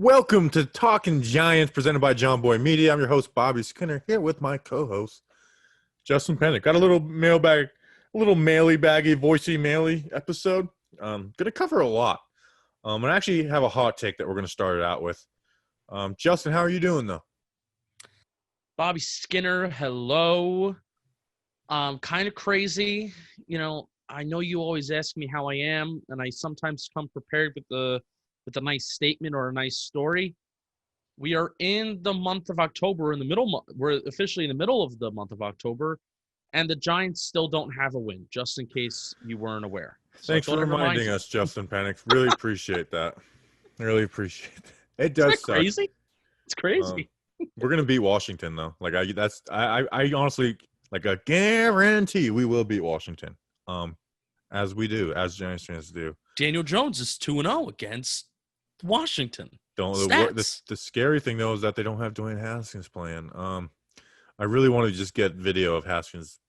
Welcome to Talking Giants, presented by John Boy Media. I'm your host, Bobby Skinner, here with my co-host, Justin Pennick. Got a little mailbag, a little maily-baggy, voicey maily episode. Going to cover a lot. And I actually have a hot take that we're going to start it out with. Justin, how are you doing, though? Bobby Skinner, hello. Kind of crazy. I know you always ask me how I am, and I sometimes come prepared with a nice statement or a nice story. We are in the month of October, we're officially in the middle of the month of October, and the Giants still don't have a win, just in case you weren't aware. So thanks for reminding us, Justin Pennick. Really appreciate that. Really appreciate it. It does suck. Crazy. It's crazy. We're gonna beat Washington, though. I honestly, like, a guarantee we will beat Washington. As we do, as Giants fans do. Daniel Jones is 2-0 against Washington. The scary thing, though, is that they don't have Dwayne Haskins playing. I really want to just get video of Haskins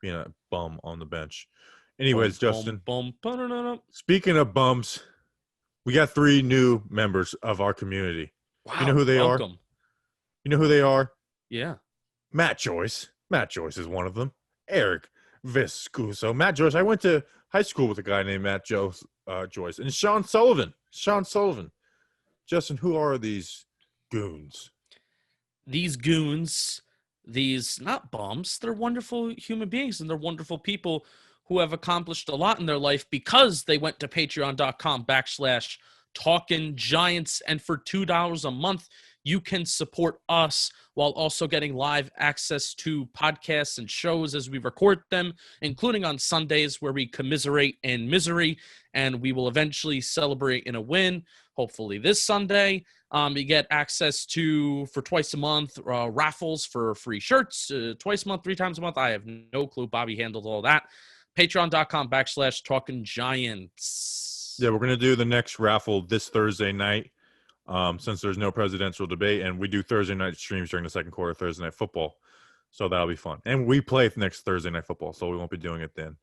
being a bum on the bench. Anyways, Justin, speaking of bums, we got 3 new members of our community. Wow, you know who they are? You know who they are? Yeah. Matt Joyce. Matt Joyce is one of them. Eric Viscuso. Matt Joyce. I went to high school with a guy named Matt Joyce. And Sean Sullivan. Justin, who are these goons? These goons, these not bums, they're wonderful human beings, and they're wonderful people who have accomplished a lot in their life because they went to patreon.com/talkinggiants, and for $2 a month, you can support us while also getting live access to podcasts and shows as we record them, including on Sundays where we commiserate in misery, and we will eventually celebrate in a win, hopefully this Sunday. You get access to, for twice a month, raffles for free shirts, twice a month, 3 times a month. I have no clue. Bobby handled all that. Patreon.com/talkinggiants. Yeah, we're going to do the next raffle this Thursday night. Since there's no presidential debate, and we do Thursday night streams during the second quarter of Thursday Night Football. So that'll be fun. And we play next Thursday Night Football, so we won't be doing it then.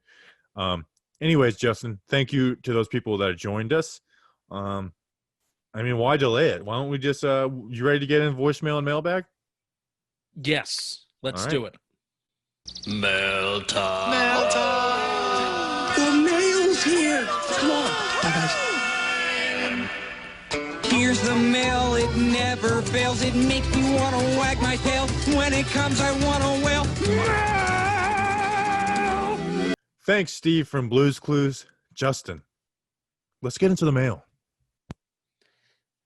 Anyways, Justin, thank you to those people that joined us. Why delay it? Why don't we just you ready to get in voicemail and mailbag? Yes, let's do it. Mail time. The mail's here. Come on. Bye, guys. Here's the mail, it never fails. It makes me want to wag my tail. When it comes, I want to wail. Mail! Thanks, Steve from Blues Clues. Justin, let's get into the mail.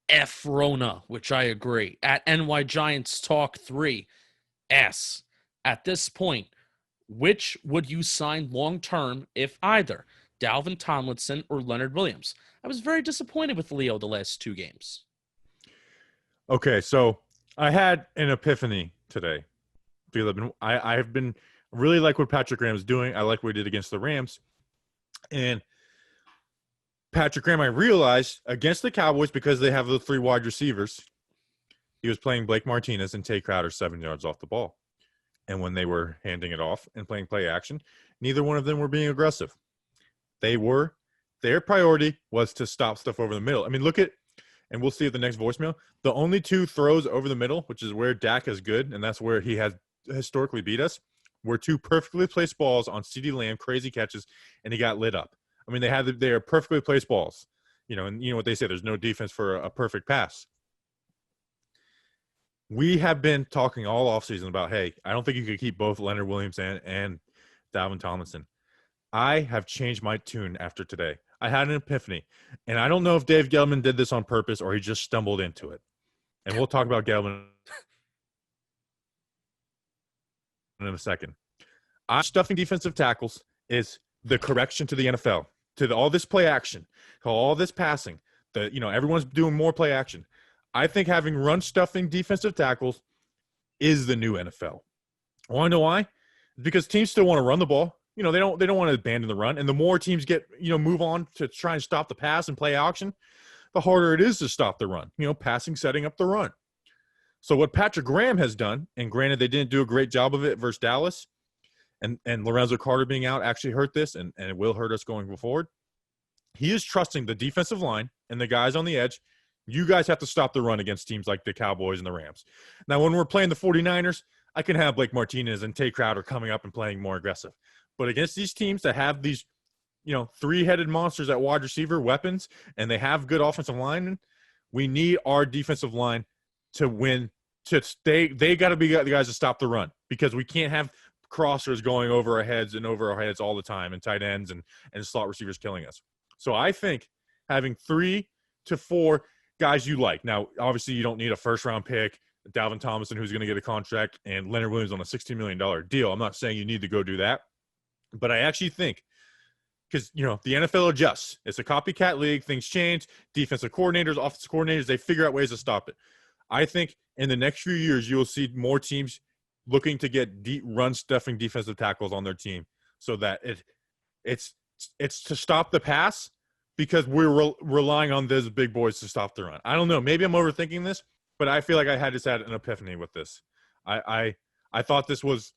F. Rona, which I agree. At NY Giants Talk 3. S. At this point, which would you sign long-term, if either? Dalvin Tomlinson or Leonard Williams? I was very disappointed with Leo the last 2 games. Okay, so I had an epiphany today. I have been really like what Patrick Graham's doing. I like what he did against the Rams. And Patrick Graham, I realized, against the Cowboys, because they have the 3 wide receivers, he was playing Blake Martinez and Tay Crowder 7 yards off the ball. And when they were handing it off and playing play action, neither one of them were being aggressive. Their priority was to stop stuff over the middle. Look at, and we'll see at the next voicemail, the only 2 throws over the middle, which is where Dak is good, and that's where he has historically beat us, were 2 perfectly placed balls on CeeDee Lamb, crazy catches, and he got lit up. They are perfectly placed balls. And you know what they say, there's no defense for a perfect pass. We have been talking all offseason about, hey, I don't think you could keep both Leonard Williams and Dalvin Tomlinson. I have changed my tune after today. I had an epiphany, and I don't know if Dave Gettleman did this on purpose or he just stumbled into it. And we'll talk about Gettleman in a second. Stuffing defensive tackles is the correction to the NFL, to all this play action, all this passing. Everyone's doing more play action. I think having run stuffing defensive tackles is the new NFL. Want to know why? Because teams still want to run the ball. They don't want to abandon the run. And the more teams move on to try and stop the pass and play action, the harder it is to stop the run. Passing, setting up the run. So what Patrick Graham has done, and granted they didn't do a great job of it versus Dallas, and Lorenzo Carter being out actually hurt this, and it will hurt us going forward. He is trusting the defensive line and the guys on the edge You guys have to stop the run against teams like the Cowboys and the Rams. Now, when we're playing the 49ers, I can have Blake Martinez and Tay Crowder coming up and playing more aggressive. But against these teams that have these, three-headed monsters at wide receiver, weapons, and they have good offensive linemen, we need our defensive line to win. They got to be the guys to stop the run, because we can't have crossers going over our heads all the time, and tight ends and slot receivers killing us. So I think having 3 to 4 guys you like. Now, obviously, you don't need a first-round pick, Dalvin Tomlinson, who's going to get a contract, and Leonard Williams on a $16 million deal. I'm not saying you need to go do that. But I actually think, because, the NFL adjusts. It's a copycat league. Things change. Defensive coordinators, offensive coordinators, they figure out ways to stop it. I think in the next few years, you will see more teams looking to get deep run-stuffing defensive tackles on their team, so that it's to stop the pass, because we're relying on those big boys to stop the run. I don't know. Maybe I'm overthinking this, but I feel like I had an epiphany with this. I thought this was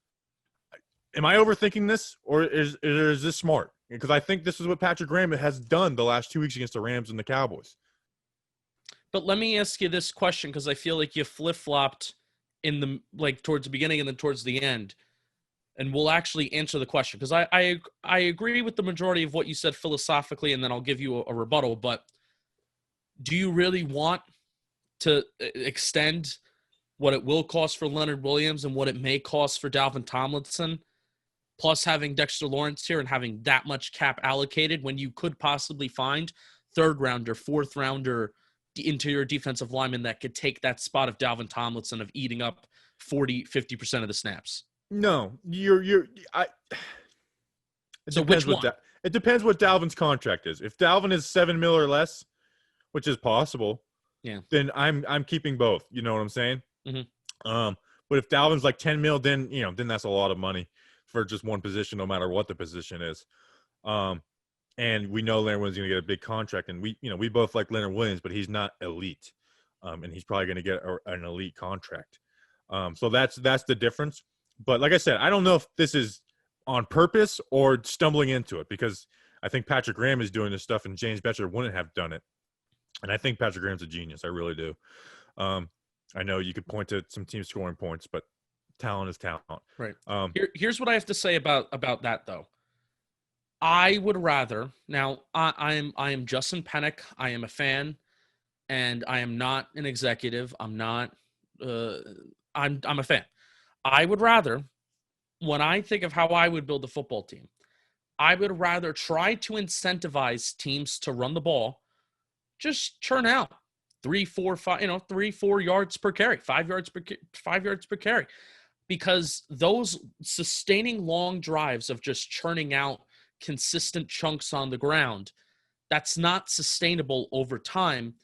– am I overthinking this, or is this smart? Because I think this is what Patrick Graham has done the last 2 weeks against the Rams and the Cowboys. But let me ask you this question, because I feel like you flip-flopped towards the beginning and then towards the end. And we'll actually answer the question, because I agree with the majority of what you said philosophically, and then I'll give you a rebuttal. But do you really want to extend what it will cost for Leonard Williams and what it may cost for Dalvin Tomlinson, plus having Dexter Lawrence here and having that much cap allocated, when you could possibly find third-rounder, fourth-rounder interior defensive linemen that could take that spot of Dalvin Tomlinson of eating up 40-50% of the snaps? No, So which one? It depends what Dalvin's contract is. If Dalvin is $7 million or less, which is possible, then I'm keeping both. You know what I'm saying? Mm-hmm. But if Dalvin's like $10 million, then that's a lot of money for just one position, no matter what the position is. And we know Leonard Williams is going to get a big contract, and we both like Leonard Williams, but he's not elite, and he's probably going to get an elite contract. So that's the difference. But like I said, I don't know if this is on purpose or stumbling into it, because I think Patrick Graham is doing this stuff, and James Bettcher wouldn't have done it. And I think Patrick Graham's a genius. I really do. I know you could point to some teams scoring points, but talent is talent. Right. Here's what I have to say about that, though. I would rather – now, I am Justin Pennick. I am a fan, and I am not an executive. I'm not I'm a fan. I would rather, when I think of how I would build a football team, I would rather try to incentivize teams to run the ball, just churn out 3, 4 yards per carry, 5 yards per carry, because those sustaining long drives of just churning out consistent chunks on the ground, that's not sustainable over time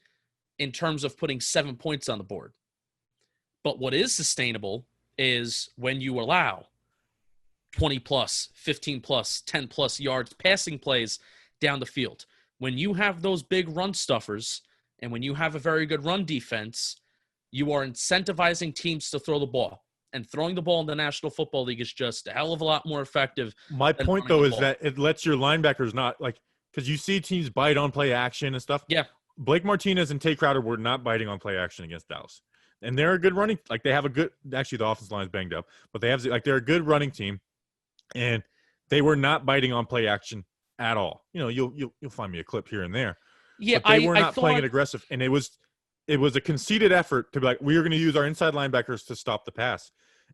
in terms of putting 7 points on the board. But what is sustainable is when you allow 20 plus, 15 plus, 10 plus yards passing plays down the field. When you have those big run stuffers and when you have a very good run defense, you are incentivizing teams to throw the ball. And throwing the ball in the National Football League is just a hell of a lot more effective. My point, though, is that it lets your linebackers not, because you see teams bite on play action and stuff. Yeah. Blake Martinez and Tay Crowder were not biting on play action against Dallas. And they're a good running – they have a good – actually, the offensive line is banged up. But they have – they're a good running team. And they were not biting on play action at all. You'll find me a clip here and there. Yeah, but they were not playing it aggressive. And it was a conceited effort to be like, we are going to use our inside linebackers to stop the pass.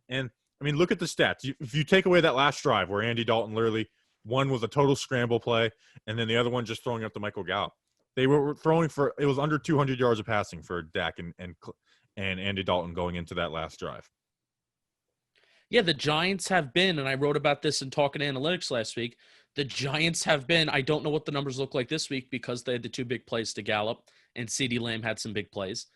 And, look at the stats. If you take away that last drive where Andy Dalton literally – one was a total scramble play, and then the other one just throwing up to Michael Gallup. They were throwing for – it was under 200 yards of passing for Dak and Andy Dalton going into that last drive. Yeah, the Giants have been, and I wrote about this in Talking Analytics last week, the Giants have been, I don't know what the numbers look like this week because they had the 2 big plays to Gallup, and CeeDee Lamb had some big plays.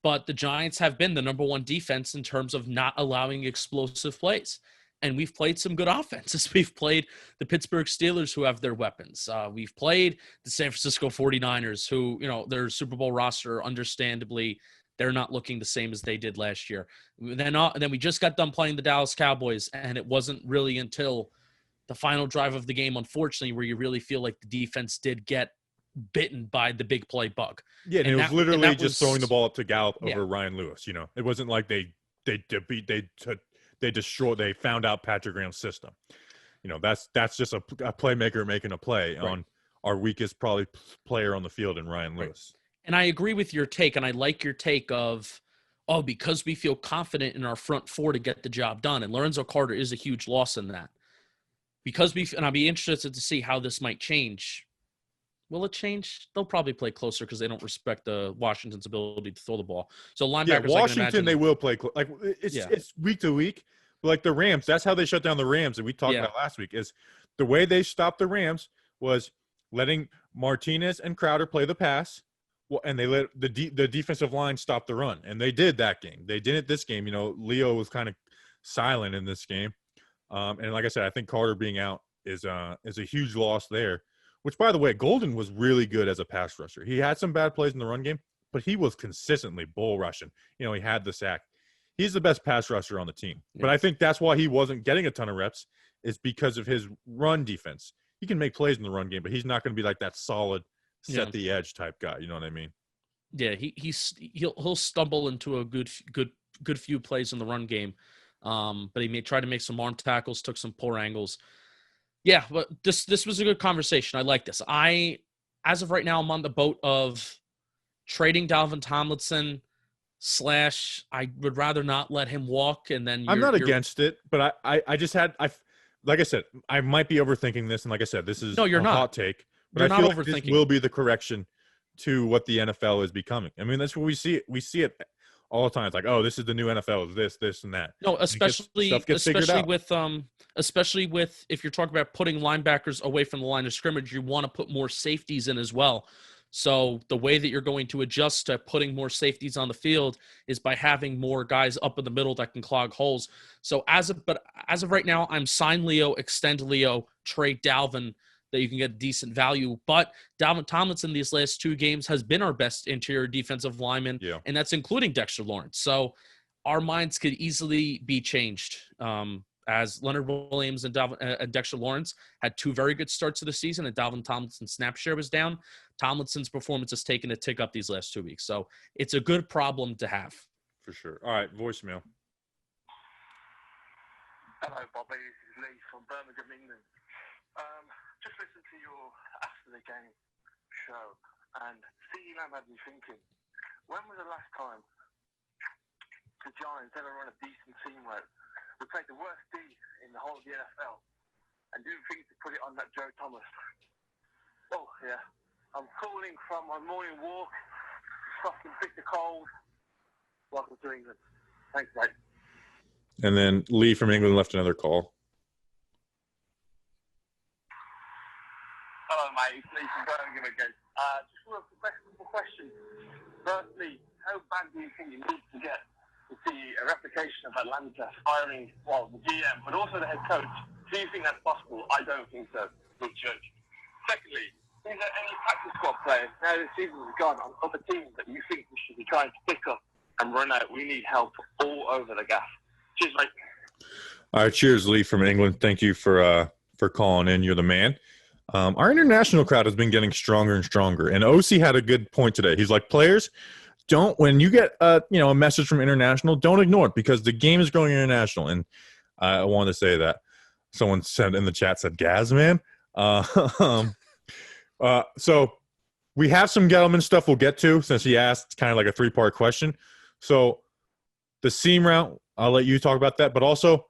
But the Giants have been the number 1 defense in terms of not allowing explosive plays. And we've played some good offenses. We've played the Pittsburgh Steelers, who have their weapons. We've played the San Francisco 49ers, who, their Super Bowl roster, understandably, they're not looking the same as they did last year. Then we just got done playing the Dallas Cowboys, and it wasn't really until the final drive of the game, unfortunately, where you really feel like the defense did get bitten by the big play bug. Yeah, and it was that, literally that just was, throwing the ball up to Gallup Yeah. over Ryan Lewis. You know, it wasn't like they found out Patrick Graham's system. You know, that's just a playmaker making a play on our weakest probably player on the field in Ryan Lewis. And I agree with your take, and I like your take of, because we feel confident in our front four to get the job done. And Lorenzo Carter is a huge loss in that. And I'll be interested to see how this might change. Will it change? They'll probably play closer because they don't respect the Washington's ability to throw the ball. So linebackers, Washington, they will play like it's week to week. But like the Rams, that's how they shut down the Rams. And we talked about last week is the way they stopped the Rams was letting Martinez and Crowder play the pass. Well, and they let the defensive line stop the run, and they did that game. They didn't this game. You know, Leo was kind of silent in this game, and like I said, I think Carter being out is a huge loss there. Which, by the way, Golden was really good as a pass rusher. He had some bad plays in the run game, but he was consistently bull rushing. You know, he had the sack. He's the best pass rusher on the team. Yeah. But I think that's why he wasn't getting a ton of reps is because of his run defense. He can make plays in the run game, but he's not going to be like that solid set the edge type guy. You know what I mean? Yeah, he'll stumble into a good few plays in the run game. But he may try to make some arm tackles, took some poor angles. Yeah, but this was a good conversation. I like this. As of right now, I'm on the boat of trading Dalvin Tomlinson / I would rather not let him walk. And then I'm not against it, but I just had like I said, I might be overthinking this, and like I said, this is you're not. Hot take. But you're I feel not like overthinking. This will be the correction to what the NFL is becoming. I mean, that's what we see. We see it all the time. It's like, oh, this is the new NFL. Is this, and that. No, especially with if you're talking about putting linebackers away from the line of scrimmage, you want to put more safeties in as well. So the way that you're going to adjust to putting more safeties on the field is by having more guys up in the middle that can clog holes. So as of right now, I'm sign Leo, extend Leo, trade Dalvin, that you can get decent value. But Dalvin Tomlinson these last 2 games has been our best interior defensive lineman, and that's including Dexter Lawrence. So our minds could easily be changed. As Leonard Williams and Dexter Lawrence had 2 very good starts of the season, and Dalvin Tomlinson's snap share was down. Tomlinson's performance has taken a tick up these last 2 weeks. So it's a good problem to have. For sure. All right, voicemail. Hello, Bobby. This is Lee from Birmingham, England. Just listened to your after the game show, and CeeDee Lamb had me thinking, when was the last time the Giants ever run a decent team route? We played the worst D in the whole of the NFL, and didn't think to put it on that Joe Thomas. Oh, yeah. I'm calling from my morning walk, fucking bitter cold. Welcome to England. Thanks, mate. And then Lee from England left another call. Hello, mate. It's Lee from Birmingham again. Just one question. Firstly, how bad do you think you need to get to see a replication of Atlanta firing, the GM, but also the head coach? Do you think that's possible? I don't think so. Good church. Secondly, is there any practice squad players now the season's gone on other teams that you think we should be trying to pick up and run out? We need help all over the gaff. Cheers, mate. All right, cheers, Lee from England. Thank you for calling in. You're the man. Our international crowd has been getting stronger and stronger, and OC had a good point today. He's like, players, when you get a message from international, don't ignore it because the game is going international. And I wanted to say that. Someone said in the chat, Gaz, man. So we have some Gettleman stuff we'll get to since he asked kind of like a 3-part question. So the seam route, I'll let you talk about that. But also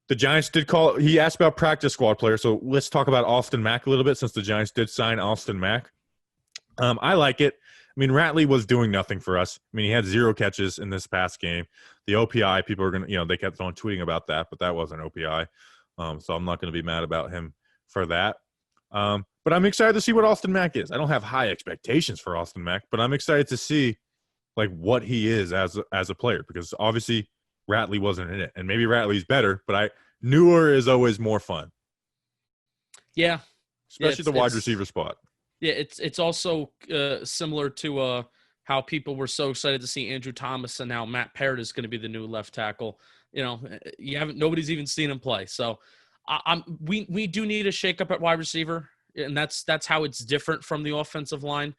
the Giants did call – he asked about practice squad players. So let's talk about Austin Mack a little bit since the Giants did sign Austin Mack. I like it. I mean, Ratley was doing nothing for us. I mean, he had 0 catches in this past game. The OPI, people are going to – they kept on tweeting about that, but that wasn't OPI. So I'm not going to be mad about him for that. But I'm excited to see what Austin Mack is. I don't have high expectations for Austin Mack, but I'm excited to see like what he is as a player because obviously Ratley wasn't in it, and maybe Ratley's better, but newer is always more fun. Yeah, especially the wide receiver spot. Yeah, it's also similar to how people were so excited to see Andrew Thomas, and now Matt Parrott is going to be the new left tackle. Nobody's even seen him play, so we do need a shakeup at wide receiver. and that's how it's different from the offensive line.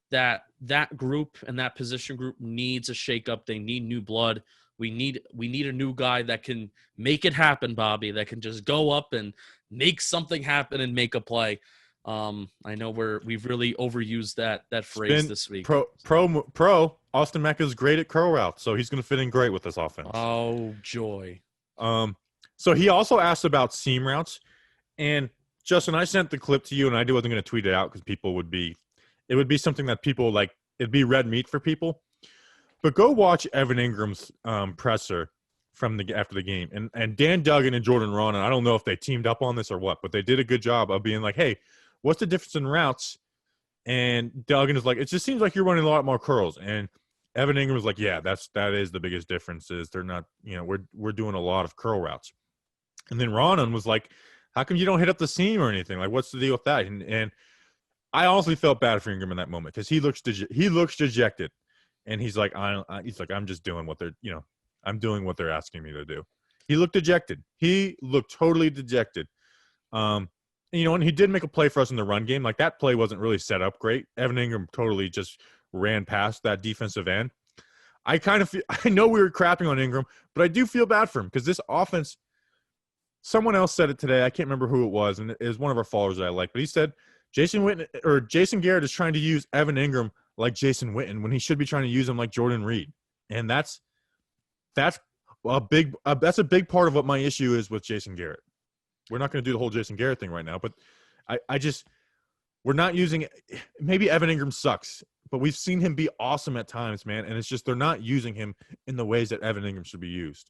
That group and that position group needs a shakeup. They need new blood. We need a new guy that can make it happen, Bobby, that can just go up and make something happen and make a play. I know we've really overused that phrase this week. Pro Austin Mack is great at curl routes, so he's going to fit in great with this offense. Oh, joy. So he also asked about seam routes, and Justin, I sent the clip to you, and I wasn't going to tweet it out because it would be something that people like. It'd be red meat for people. But go watch Evan Ingram's presser after the game, and Dan Duggan and Jordan Raanan. I don't know if they teamed up on this or what, but they did a good job of being like, "Hey, what's the difference in routes?" And Duggan is like, "It just seems like you're running a lot more curls." And Evan Ingram was like, "Yeah, that is the biggest difference. Is they're not, we're doing a lot of curl routes." And then Raanan was like, "How come you don't hit up the seam or anything? Like, what's the deal with that?" And I honestly felt bad for Ingram in that moment because he looks dejected. And he's like, I'm just doing what I'm doing what they're asking me to do. He looked dejected. He looked totally dejected. And he did make a play for us in the run game. Like, that play wasn't really set up great. Evan Ingram totally just ran past that defensive end. I know we were crapping on Ingram, but I do feel bad for him because this offense, someone else said it today. I can't remember who it was, and it was one of our followers that I like, but he said Jason Garrett is trying to use Evan Ingram like Jason Witten when he should be trying to use him like Jordan Reed. And that's a big part of what my issue is with Jason Garrett. We're not going to do the whole Jason Garrett thing right now, but we're not using it. Maybe Evan Ingram sucks, but we've seen him be awesome at times, man. And it's just, they're not using him in the ways that Evan Ingram should be used.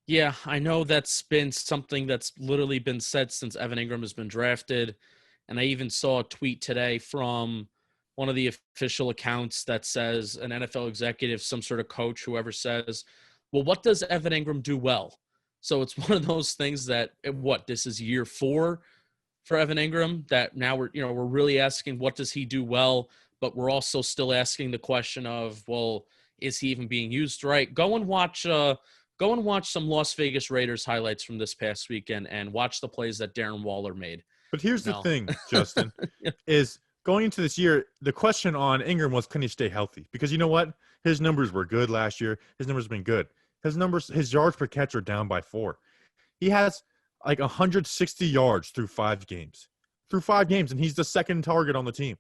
Yeah, I know that's been something that's literally been said since Evan Ingram has been drafted. And I even saw a tweet today from one of the official accounts that says an NFL executive, some sort of coach, whoever says, well, what does Evan Ingram do well? So it's one of those things that this is year 4 for Evan Ingram, that now we're really asking, what does he do well? But we're also still asking the question of, well, is he even being used right? Go and watch some Las Vegas Raiders highlights from this past weekend and watch the plays that Darren Waller made. But here's the thing, Justin, is going into this year, the question on Ingram was, can he stay healthy? Because you know what? His numbers were good last year. His numbers have been good. His yards per catch are down by 4. He has like 160 yards through 5 games. And he's the second target on the team.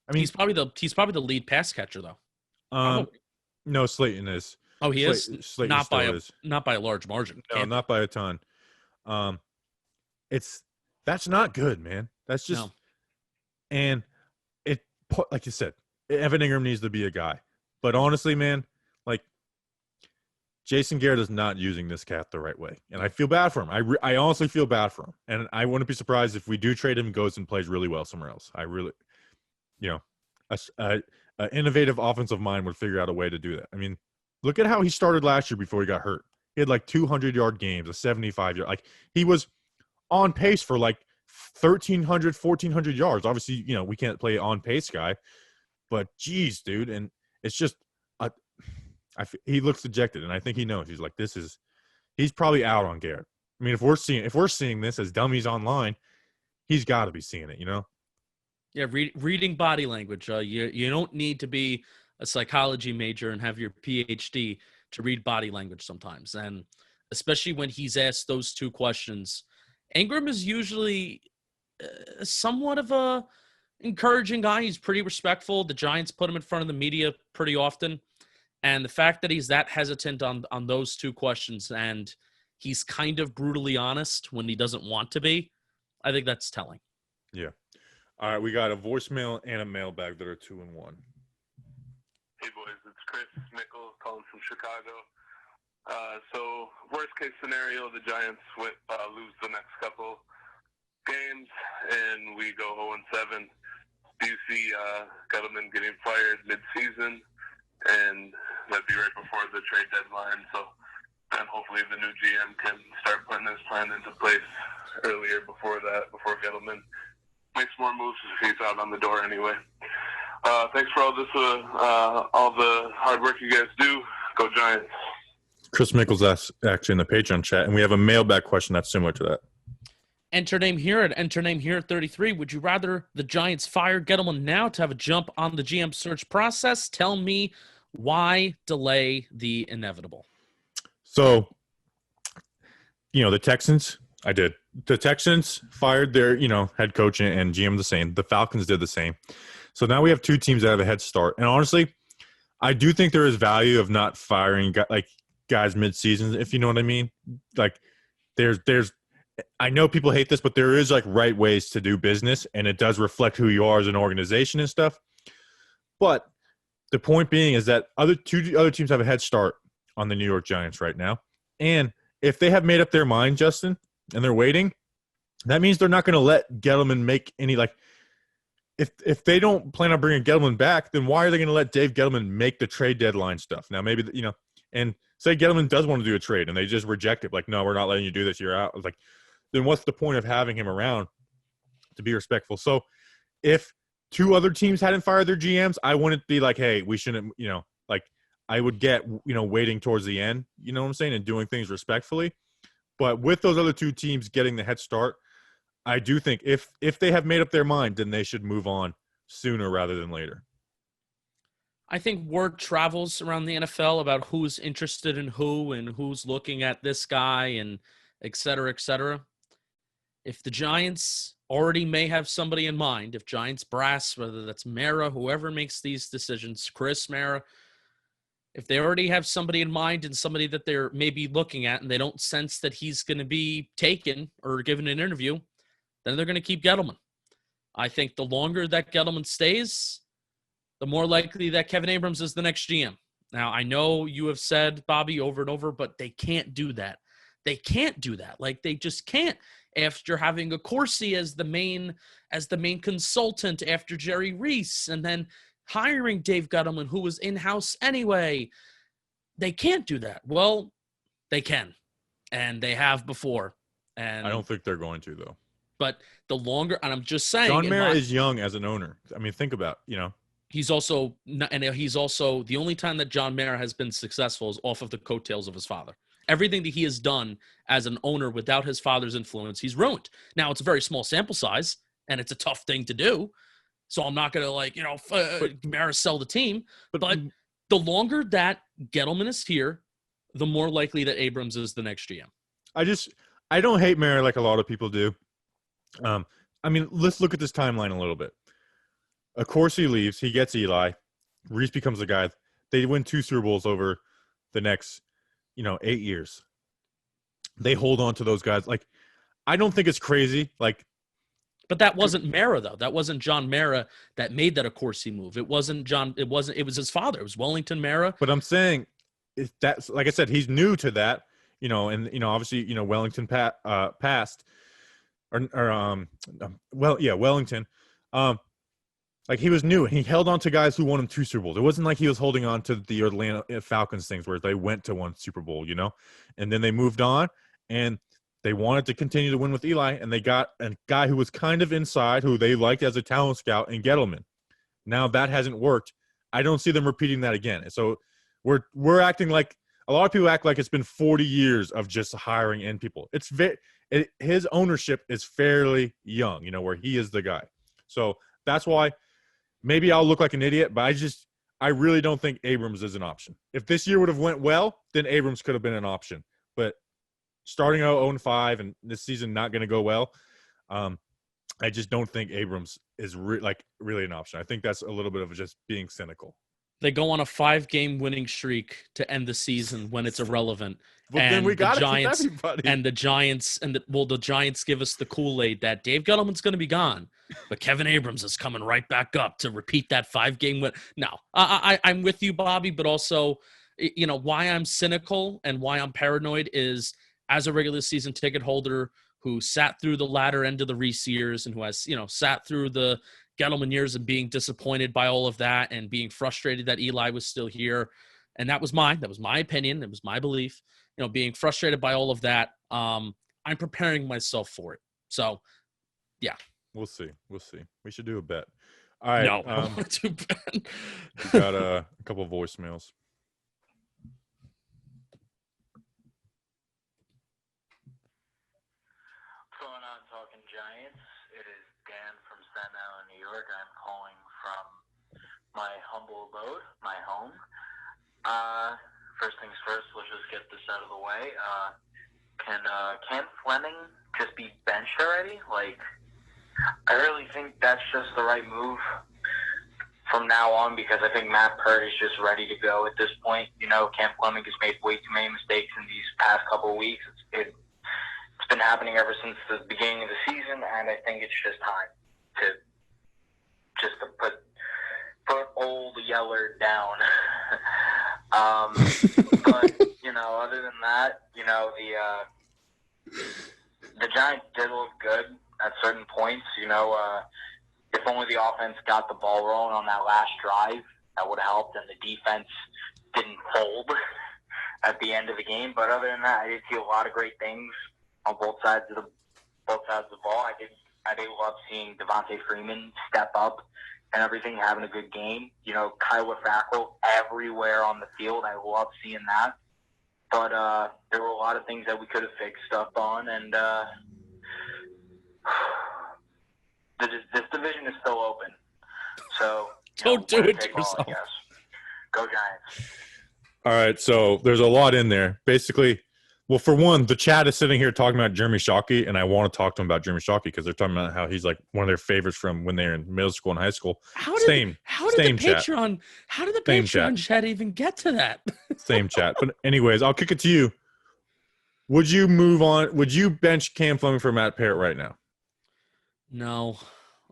I mean, he's probably the lead pass catcher though. No, Slayton is. Oh, he is? Slayton not by a large margin. No, not by a ton. That's not good, man. That's just no. And it, like you said, Evan Ingram needs to be a guy. But honestly, man, like, Jason Garrett is not using this cat the right way. And I feel bad for him. I honestly feel bad for him. And I wouldn't be surprised if we do trade him, goes and plays really well somewhere else. I really, an innovative offensive mind would figure out a way to do that. I mean, look at how he started last year before he got hurt. He had like 200-yard games, a 75-yard. Like, he was on pace for like 1,300, 1,400 yards. Obviously, we can't play on pace guy, but geez, dude. And it's just, he looks dejected, and I think he knows. He's like, he's probably out on Garrett. I mean, if we're seeing this as dummies online, he's got to be seeing it, Yeah, reading body language. You don't need to be a psychology major and have your PhD to read body language sometimes, and especially when he's asked those 2 questions. Ingram is usually somewhat of a encouraging guy. He's pretty respectful. The Giants put him in front of the media pretty often. And the fact that he's that hesitant on those 2 questions, and he's kind of brutally honest when he doesn't want to be, I think that's telling. Yeah. All right, we got a voicemail and a mailbag that are 2 in 1. Hey, boys. It's Chris Mickle calling from Chicago. So worst case scenario, the Giants lose the next couple games and we go 0-7. Do you see Gettleman getting fired mid-season? And that'd be right before the trade deadline. So then hopefully the new GM can start putting his plan into place earlier before Gettleman makes more moves if he's out on the door anyway. Thanks for all this, all the hard work you guys do. Go Giants. Chris Mickles asked actually in the Patreon chat, and we have a mailbag question that's similar to that. Enter name here at 33. Would you rather the Giants fire Gettleman now to have a jump on the GM search process? Tell me why delay the inevitable. So, the Texans, I did. The Texans fired their, head coach and GM the same. The Falcons did the same. So now we have two teams that have a head start. And honestly, I do think there is value of not firing guys mid-season, if you know what I mean. Like, there's I know people hate this, but there is right ways to do business, and it does reflect who you are as an organization and stuff. But the point being is that other teams have a head start on the New York Giants right now. And if they have made up their mind, Justin, and they're waiting, that means they're not going to let Gettleman make any if they don't plan on bringing Gettleman back, then why are they going to let Dave Gettleman make the trade deadline stuff? Now maybe and say Gettleman does want to do a trade and they just reject it, no, we're not letting you do this, you're out. Then what's the point of having him around to be respectful? So if two other teams hadn't fired their GMs, I wouldn't be hey, we shouldn't, I would get, waiting towards the end, you know what I'm saying, and doing things respectfully. But with those other two teams getting the head start, I do think if they have made up their mind, then they should move on sooner rather than later. I think word travels around the NFL about who's interested in who and who's looking at this guy and et cetera, et cetera. If the Giants already may have somebody in mind, if Giants brass, whether that's Mara, whoever makes these decisions, Chris Mara, if they already have somebody in mind and somebody that they're maybe looking at and they don't sense that he's going to be taken or given an interview, then they're going to keep Gettleman. I think the longer that Gettleman stays, the more likely that Kevin Abrams is the next GM. Now, I know you have said, Bobby, over and over, but they can't do that. They can't do that. They just can't. After having a Corsi as the main consultant after Jerry Reese, and then hiring Dave Gettleman, who was in-house anyway, they can't do that. Well, they can, and they have before. And I don't think they're going to, though. But the longer, and I'm just saying, John Mara is young as an owner. I mean, think about, He's also the only time that John Mara has been successful is off of the coattails of his father. Everything that he has done as an owner without his father's influence, he's ruined. Now, it's a very small sample size, and it's a tough thing to do. So I'm not going to, Mara sell the team. But the longer that Gettleman is here, the more likely that Abrams is the next GM. I don't hate Mara like a lot of people do. Let's look at this timeline a little bit. Of course, he leaves. He gets Eli. Reese becomes the guy. They win 2 Super Bowls over the next, 8 years. They hold on to those guys. I don't think it's crazy. But that wasn't Mara, though. That wasn't John Mara that made that a Corsi move. It was his father. It was Wellington Mara. But I'm saying that's, like I said, he's new to that, and, obviously, Wellington passed. Wellington. He was new, and he held on to guys who won him 2 Super Bowls. It wasn't like he was holding on to the Atlanta Falcons things where they went to 1 Super Bowl, and then they moved on, and they wanted to continue to win with Eli, and they got a guy who was kind of inside, who they liked as a talent scout, in Gettleman. Now that hasn't worked. I don't see them repeating that again. So we're acting like a lot of people act like it's been 40 years of just hiring in people. His ownership is fairly young, where he is the guy. So that's why maybe I'll look like an idiot, but I really don't think Abrams is an option. If this year would have went well, then Abrams could have been an option. But starting out 0-5 and this season not going to go well, I just don't think Abrams is really an option. I think that's a little bit of just being cynical. They go on a 5-game winning streak to end the season when it's irrelevant. Well, and then we got Giants, everybody. And the Giants the Giants give us the Kool-Aid that Dave Gettleman's going to be gone, but Kevin Abrams is coming right back up to repeat that 5-game win. No, I'm with you, Bobby, but also, why I'm cynical and why I'm paranoid is, as a regular season ticket holder who sat through the latter end of the Reese years and who has, sat through the Gettleman years and being disappointed by all of that and being frustrated that Eli was still here. And that was my opinion. It was my belief, being frustrated by all of that. I'm preparing myself for it. So, yeah. We'll see. We should do a bet. All right. No, I don't want to bet. We got a couple of voicemails. Going on, Talk Giants. It is Dan from Staten Island, New York. I'm calling from my humble abode, my home. First things first, let's just get this out of the way. Can Cam Fleming just be benched already? Like, I really think that's just the right move from now on, because I think Matt Pert is just ready to go at this point. You know, Cam Fleming has made way too many mistakes in these past couple of weeks. It's been happening ever since the beginning of the season, and I think it's just time to put old Yeller down. But, you know, other than that, you know, the Giants did look good at certain points. You know, if only the offense got the ball rolling on that last drive, that would have helped, and the defense didn't fold at the end of the game. But other than that, I did see a lot of great things on both sides of the ball. I did love seeing Devontae Freeman step up and everything, having a good game. You know, Kyler Fackrell everywhere on the field. I love seeing that. But there were a lot of things that we could have fixed up on, and this division is still open. So Don't do it to yourself. Go Giants. All right, so there's a lot in there. Basically, well, for one, the chat is sitting here talking about Jeremy Shockey, and I want to talk to him about Jeremy Shockey because they're talking about how he's like one of their favorites from when they were in middle school and high school. How did the Patreon chat even get to that? Same chat. But anyways, I'll kick it to you. Would you move on? Would you bench Cam Fleming for Matt Parrott right now? No,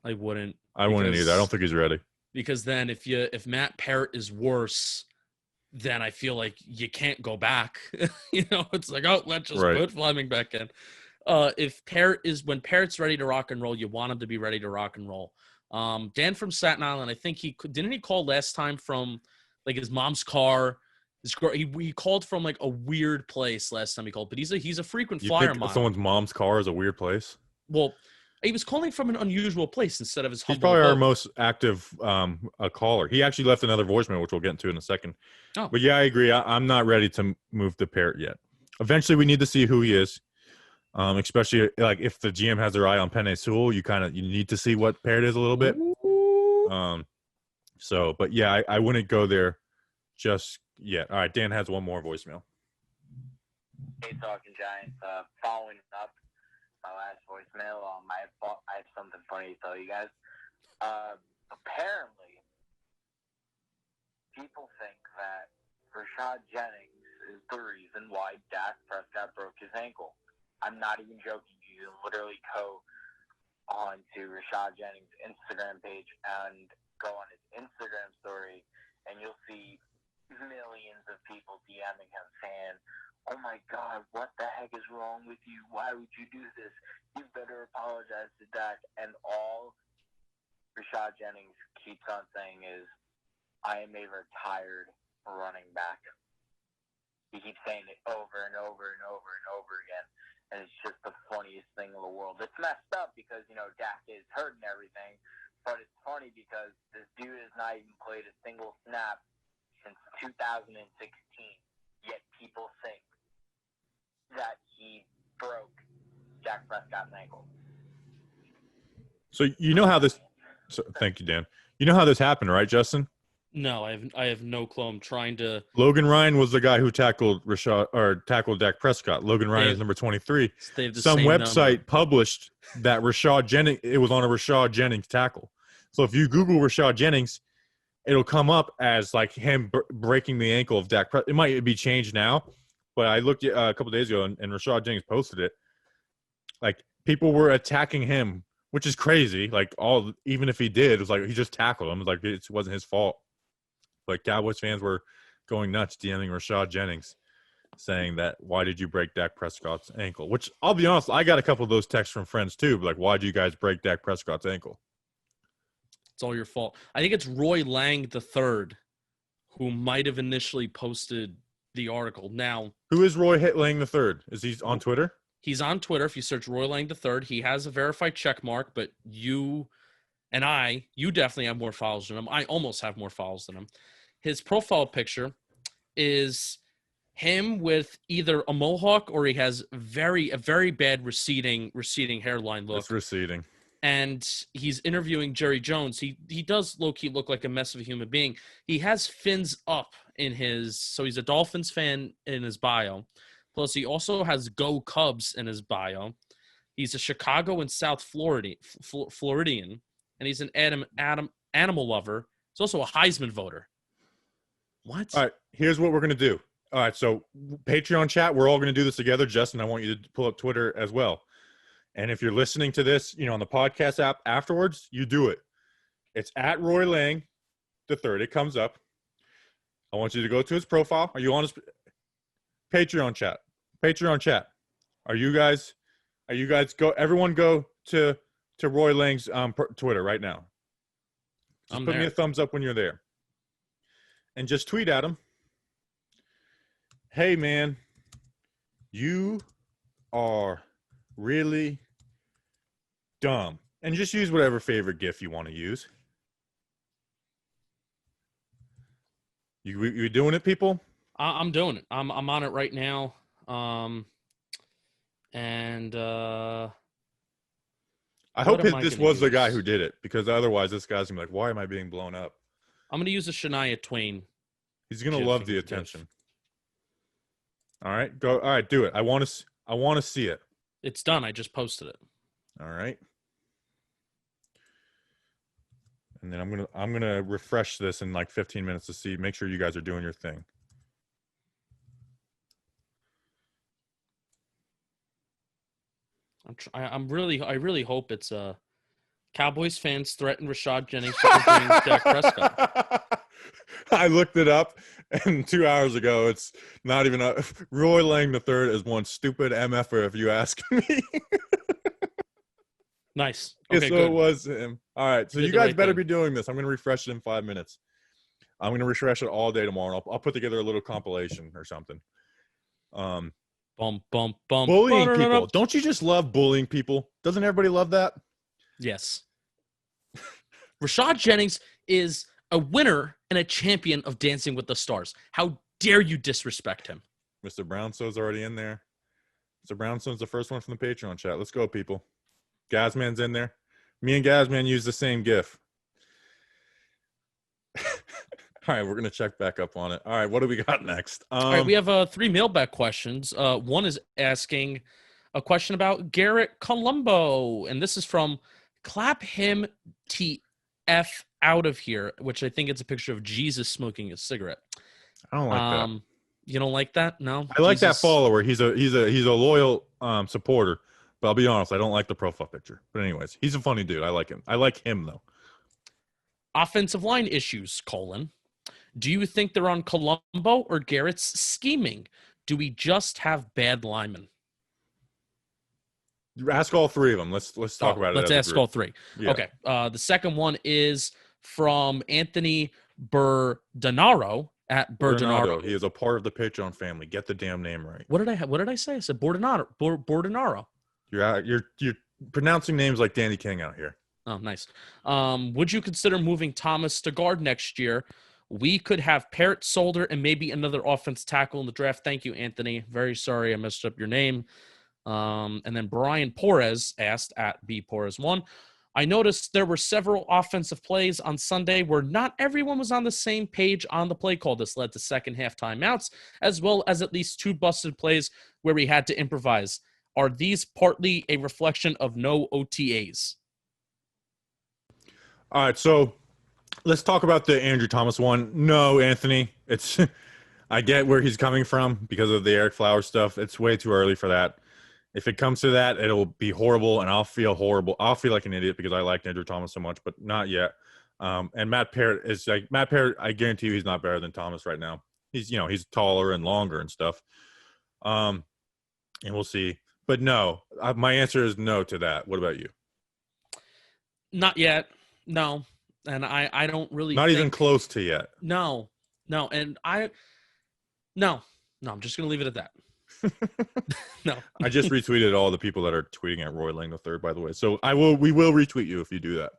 I wouldn't. I wouldn't either. I don't think he's ready. Because then if Matt Parrott is worse, then I feel like you can't go back. You know, it's like, oh, let's just put Fleming back in. When Parrott's ready to rock and roll, you want him to be ready to rock and roll. Dan from Staten Island, I think he call last time from like his mom's car. He called from like a weird place last time he called, but he's a frequent flyer. You think someone's mom's car is a weird place? Well, he was calling from an unusual place instead of his humble. He's probably our most active caller. He actually left another voicemail, which we'll get into in a second. Oh. But yeah, I agree. I'm not ready to move to Parrott yet. Eventually, we need to see who he is. Especially like if the GM has their eye on Penei Sewell, you need to see what Parrott is a little bit. But yeah, I wouldn't go there just yet. All right, Dan has one more voicemail. Hey, Talking Giants. Following up my last voicemail, I have something funny to tell you guys. Apparently, people think that Rashad Jennings is the reason why Dak Prescott broke his ankle. I'm not even joking. You can literally go on to Rashad Jennings' Instagram page and go on his Instagram story, and you'll see millions of people DMing him saying, "Oh my God, what the heck is wrong with you? Why would you do this? You better apologize to Dak." And all Rashad Jennings keeps on saying is, "I am a retired running back." He keeps saying it over and over and over and over again. And it's just the funniest thing in the world. It's messed up because, you know, Dak is hurt and everything. But it's funny because this dude has not even played a single snap since 2016. Yet people think that he broke Dak Prescott's ankle. So you know how this – thank you, Dan. You know how this happened, right, Justin? No, I have no clue. I'm trying to. Logan Ryan was the guy who tackled Dak Prescott. Logan Ryan is number 23. Some website published that Rashad Jennings. It was on a Rashad Jennings tackle. So if you Google Rashad Jennings, it'll come up as like him breaking the ankle of Dak Prescott. It might be changed now, but I looked a couple days ago and Rashad Jennings posted it. Like people were attacking him, which is crazy. Like even if he did, it was like he just tackled him. It was like it wasn't his fault. Like Cowboys fans were going nuts DMing Rashad Jennings saying that, why did you break Dak Prescott's ankle? Which I'll be honest, I got a couple of those texts from friends too. Like, why do you guys break Dak Prescott's ankle? It's all your fault. I think it's Roy Lang III who might have initially posted the article. Now, who is Roy Lang III? Is he on Twitter? He's on Twitter. If you search Roy Lang III, he has a verified check mark, but you definitely have more followers than him. I almost have more followers than him. His profile picture is him with either a mohawk or he has a very bad receding hairline look. It's receding. And he's interviewing Jerry Jones. He does low-key look like a mess of a human being. He has fins up in his, so he's a Dolphins fan in his bio. Plus, he also has Go Cubs in his bio. He's a Chicago and South Floridian, and he's an animal lover. He's also a Heisman voter. What? All right, here's what we're going to do. All right, so Patreon chat, we're all going to do this together. Justin, I want you to pull up Twitter as well. And if you're listening to this, on the podcast app afterwards, you do it. It's at Roy Lang the third. It comes up. I want you to go to his profile. Are you on his Patreon chat? Patreon chat. Are you guys go? Everyone go to Roy Lang's Twitter right now. Just put me a thumbs up when you're there, and just tweet at him. Hey man, you are really dumb, and just use whatever favorite GIF you want to use. You doing it, people? I'm doing it. I'm on it right now. I hope this was the guy who did it, because otherwise this guy's gonna be like, why am I being blown up? I'm gonna use a Shania Twain. He's gonna love the attention. All right, go. All right, do it. I want to see it. It's done. I just posted it. All right. And then I'm gonna refresh this in like 15 minutes to make sure you guys are doing your thing. I really hope it's Cowboys fans threaten Rashad Jennings for interviewing Dak Prescott. I looked it up, and 2 hours ago, it's not even Roy Lang III is one stupid MFer, if you ask me. Nice. Okay, so good. It was him. All right, so you guys better be doing this. I'm going to refresh it in 5 minutes. I'm going to refresh it all day tomorrow. I'll put together a little compilation or something. Bullying people. Don't you just love bullying people? Doesn't everybody love that? Yes. Rashad Jennings is a winner and a champion of Dancing with the Stars. How dare you disrespect him? Mr. Brownstone's already in there. Mr. Brownstone's the first one from the Patreon chat. Let's go, people. Gazman's in there. Me and Gazman use the same GIF. All right, we're going to check back up on it. All right, what do we got next? All right, we have 3 mailbag questions. One is asking a question about Garrett Colombo, and this is from Clap Him TF Out of Here, which I think it's a picture of Jesus smoking a cigarette. I don't like that. You don't like that? No? I like that follower. He's a loyal supporter, but I'll be honest, I don't like the profile picture. But anyways, he's a funny dude. I like him. I like him, though. Offensive line issues, : do you think they're on Colombo or Garrett's scheming? Do we just have bad linemen? Ask all 3 of them. Let's talk about it. Let's ask all 3. Yeah. Okay. The second one is from Anthony Bordonaro at Bordonaro. He is a part of the Patreon family. Get the damn name right. What did I say? I said Bordonaro. Bordonaro. You're pronouncing names like Danny King out here. Oh, nice. Would you consider moving Thomas to guard next year? We could have Parrott, Solder, and maybe another offense tackle in the draft. Thank you, Anthony. Very sorry I messed up your name. And then Brian Porez asked at BPorez1. I noticed there were several offensive plays on Sunday where not everyone was on the same page on the play call. This led to second half timeouts, as well as at least 2 busted plays where we had to improvise. Are these partly a reflection of no OTAs? All right, so let's talk about the Andrew Thomas one. No, Anthony, it's I get where he's coming from because of the Eric Flowers stuff. It's way too early for that. If it comes to that, it'll be horrible, and I'll feel horrible. I'll feel like an idiot because I liked Andrew Thomas so much, but not yet. And Matt Parrott is like Matt Parrott. I guarantee you, he's not better than Thomas right now. He's he's taller and longer and stuff. And we'll see. But no, my answer is no to that. What about you? Not yet. No. And I don't really not even close to yet. No. And I'm just going to leave it at that. No. I just retweeted all the people that are tweeting at Roy Lang III, by the way. So we will retweet you if you do that.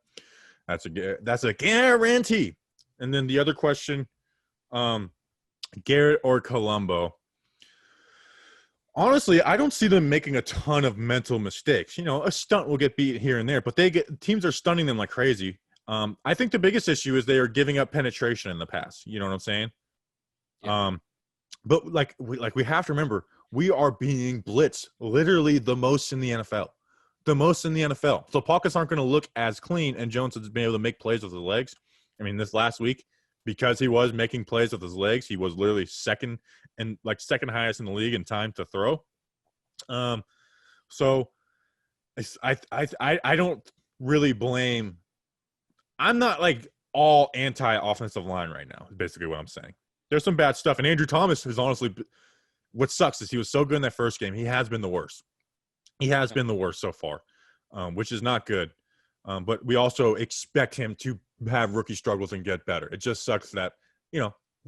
That's a guarantee. And then the other question, Garrett or Colombo. Honestly, I don't see them making a ton of mental mistakes. A stunt will get beat here and there, but teams are stunning them like crazy. I think the biggest issue is they are giving up penetration in the pass. You know what I'm saying? Yeah. But we have to remember, we are being blitzed literally the most in the NFL. The most in the NFL. So pockets aren't going to look as clean, and Jones has been able to make plays with his legs. I mean, this last week, because he was making plays with his legs, he was literally second highest in the league in time to throw. So I don't really blame. I'm not like all anti-offensive line right now, is basically what I'm saying. There's some bad stuff. And Andrew Thomas is honestly – what sucks is he was so good in that first game. He has been the worst. He has been the worst so far, which is not good. But we also expect him to have rookie struggles and get better. It just sucks that,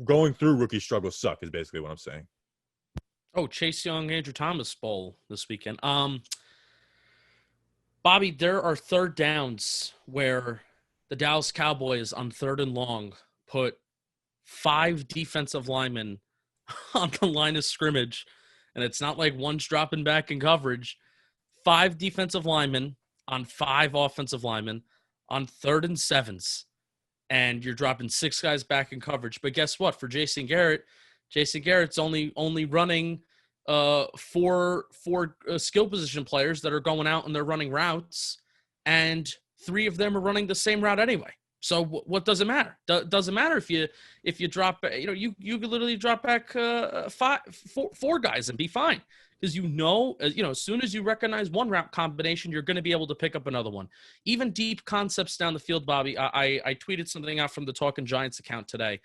going through rookie struggles suck is basically what I'm saying. Oh, Chase Young, Andrew Thomas Bowl this weekend. Bobby, there are third downs where the Dallas Cowboys on 3rd and long put 5 defensive linemen on the line of scrimmage, and it's not like one's dropping back in coverage. 5 defensive linemen on 5 offensive linemen on 3rd and 7s, and you're dropping 6 guys back in coverage. But guess what? For Jason Garrett's only running 4 skill position players that are going out and they're running routes, and 3 of them are running the same route anyway. So what does it matter? Doesn't matter if you drop, you could literally drop back 4 guys and be fine, because as soon as you recognize one route combination, you're going to be able to pick up another one. Even deep concepts down the field, Bobby. I tweeted something out from the Talking Giants account today,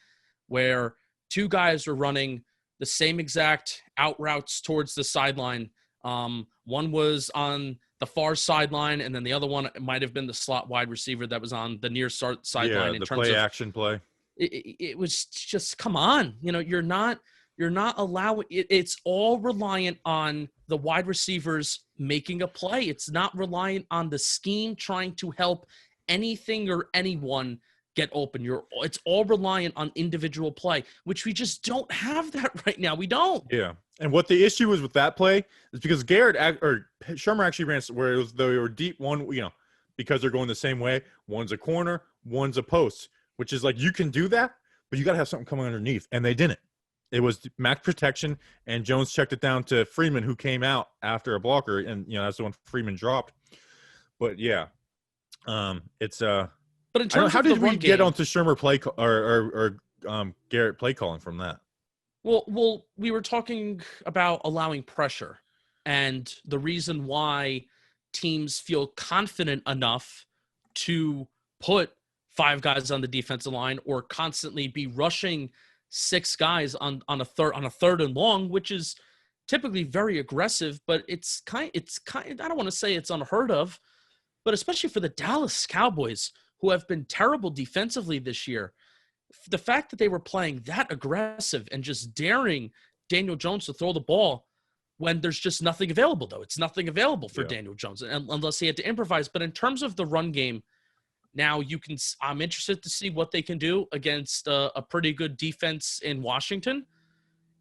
where 2 guys were running the same exact out routes towards the sideline. One was on the far sideline, and then the other one might have been the slot wide receiver that was on the near sideline. Yeah, in the terms of action play. It was just, come on. You're not allowing it. It's all reliant on the wide receivers making a play. It's not reliant on the scheme trying to help anything or anyone get open. It's all reliant on individual play, which we just don't have that right now. We don't. Yeah. And what the issue was with that play is because Shermer actually ran where it was, they were deep one, because they're going the same way. One's a corner, one's a post, which is like, you can do that, but you got to have something coming underneath. And they didn't. It was max protection, and Jones checked it down to Freeman, who came out after a blocker, and that's the one Freeman dropped. But yeah, it's But in terms how of did the we run get game, onto Shermer play or Garrett play calling from that? Well, we were talking about allowing pressure, and the reason why teams feel confident enough to put 5 guys on the defensive line or constantly be rushing 6 guys on a 3rd and long, which is typically very aggressive, but it's kind I don't want to say it's unheard of, but especially for the Dallas Cowboys, who have been terrible defensively this year. The fact that they were playing that aggressive and just daring Daniel Jones to throw the ball when there's just nothing available, though. It's nothing available for Daniel Jones unless he had to improvise. But in terms of the run game, now I'm interested to see what they can do against a pretty good defense in Washington,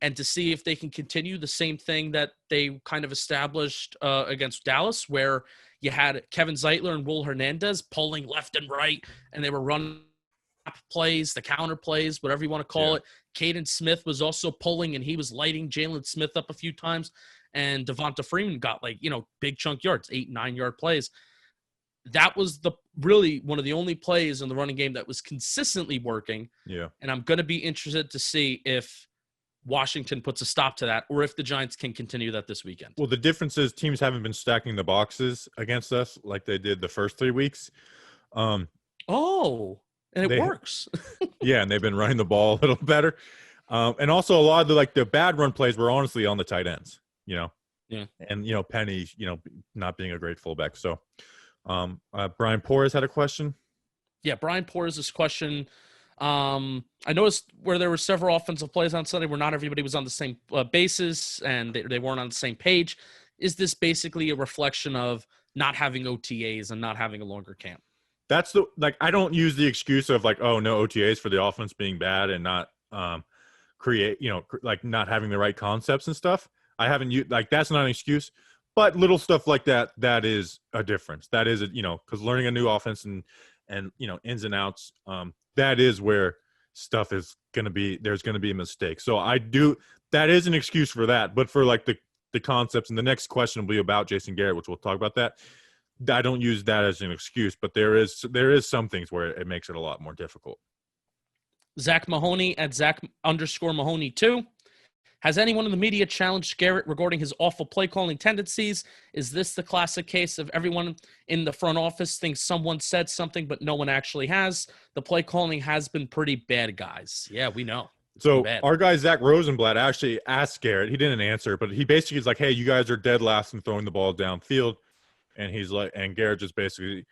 and to see if they can continue the same thing that they kind of established against Dallas, where you had Kevin Zeitler and Will Hernandez pulling left and right, and they were running plays, the counter plays, whatever you want to call it. Caden Smith was also pulling, and he was lighting Jalen Smith up a few times. And Devonta Freeman got big chunk yards, 8-9 yard plays. That was really one of the only plays in the running game that was consistently working. Yeah. And I'm going to be interested to see if Washington puts a stop to that, or if the Giants can continue that this weekend. Well, the difference is teams haven't been stacking the boxes against us like they did the first 3 weeks. And it works. Yeah, and they've been running the ball a little better. And also a lot of the bad run plays were honestly on the tight ends, Yeah. And, Penny, not being a great fullback. So Brian Porras had a question. Yeah, Brian Porras' question. I noticed where there were several offensive plays on Sunday where not everybody was on the same basis and they weren't on the same page. Is this basically a reflection of not having OTAs and not having a longer camp? That's I don't use the excuse of no OTAs for the offense being bad and not create, not having the right concepts and stuff. I haven't used like that's not an excuse, but little stuff like that is a difference. That is because learning a new offense and ins and outs, that is where stuff is gonna be. There's gonna be a mistake. So that is an excuse for that, but for like the concepts, and the next question will be about Jason Garrett, which we'll talk about that. I don't use that as an excuse, but there is some things where it makes it a lot more difficult. Zach Mahoney at Zach_Mahoney 2. Has anyone in the media challenged Garrett regarding his awful play calling tendencies? Is this the classic case of everyone in the front office thinks someone said something, but no one actually has? The play calling has been pretty bad, guys. Yeah, we know. So our guy, Zach Rosenblatt, actually asked Garrett. He didn't answer, but he basically is like, hey, you guys are dead last in throwing the ball downfield. And he's like, and Garrett just basically,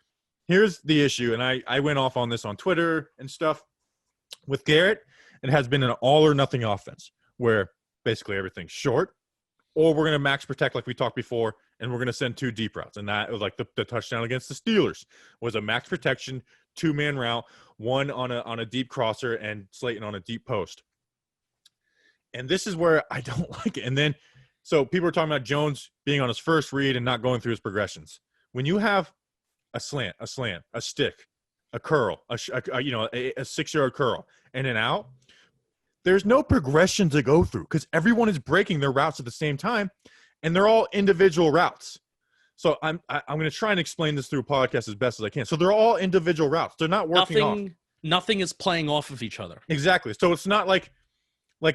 here's the issue. And I went off on this on Twitter and stuff. With Garrett, it has been an all or nothing offense where basically everything's short, or we're going to max protect like we talked before, and we're going to send 2 deep routes. And that was like the touchdown against the Steelers was a max protection, 2-man route, one on a deep crosser and Slayton on a deep post. And this is where I don't like it. And then, so people are talking about Jones being on his first read and not going through his progressions. When you have a slant, a stick, a curl, a 6-yard curl, and an out, there's no progression to go through because everyone is breaking their routes at the same time, and they're all individual routes. So I'm going to try and explain this through a podcast as best as I can. So they're all individual routes. They're not working off. Nothing is playing off of each other. Exactly. So it's not like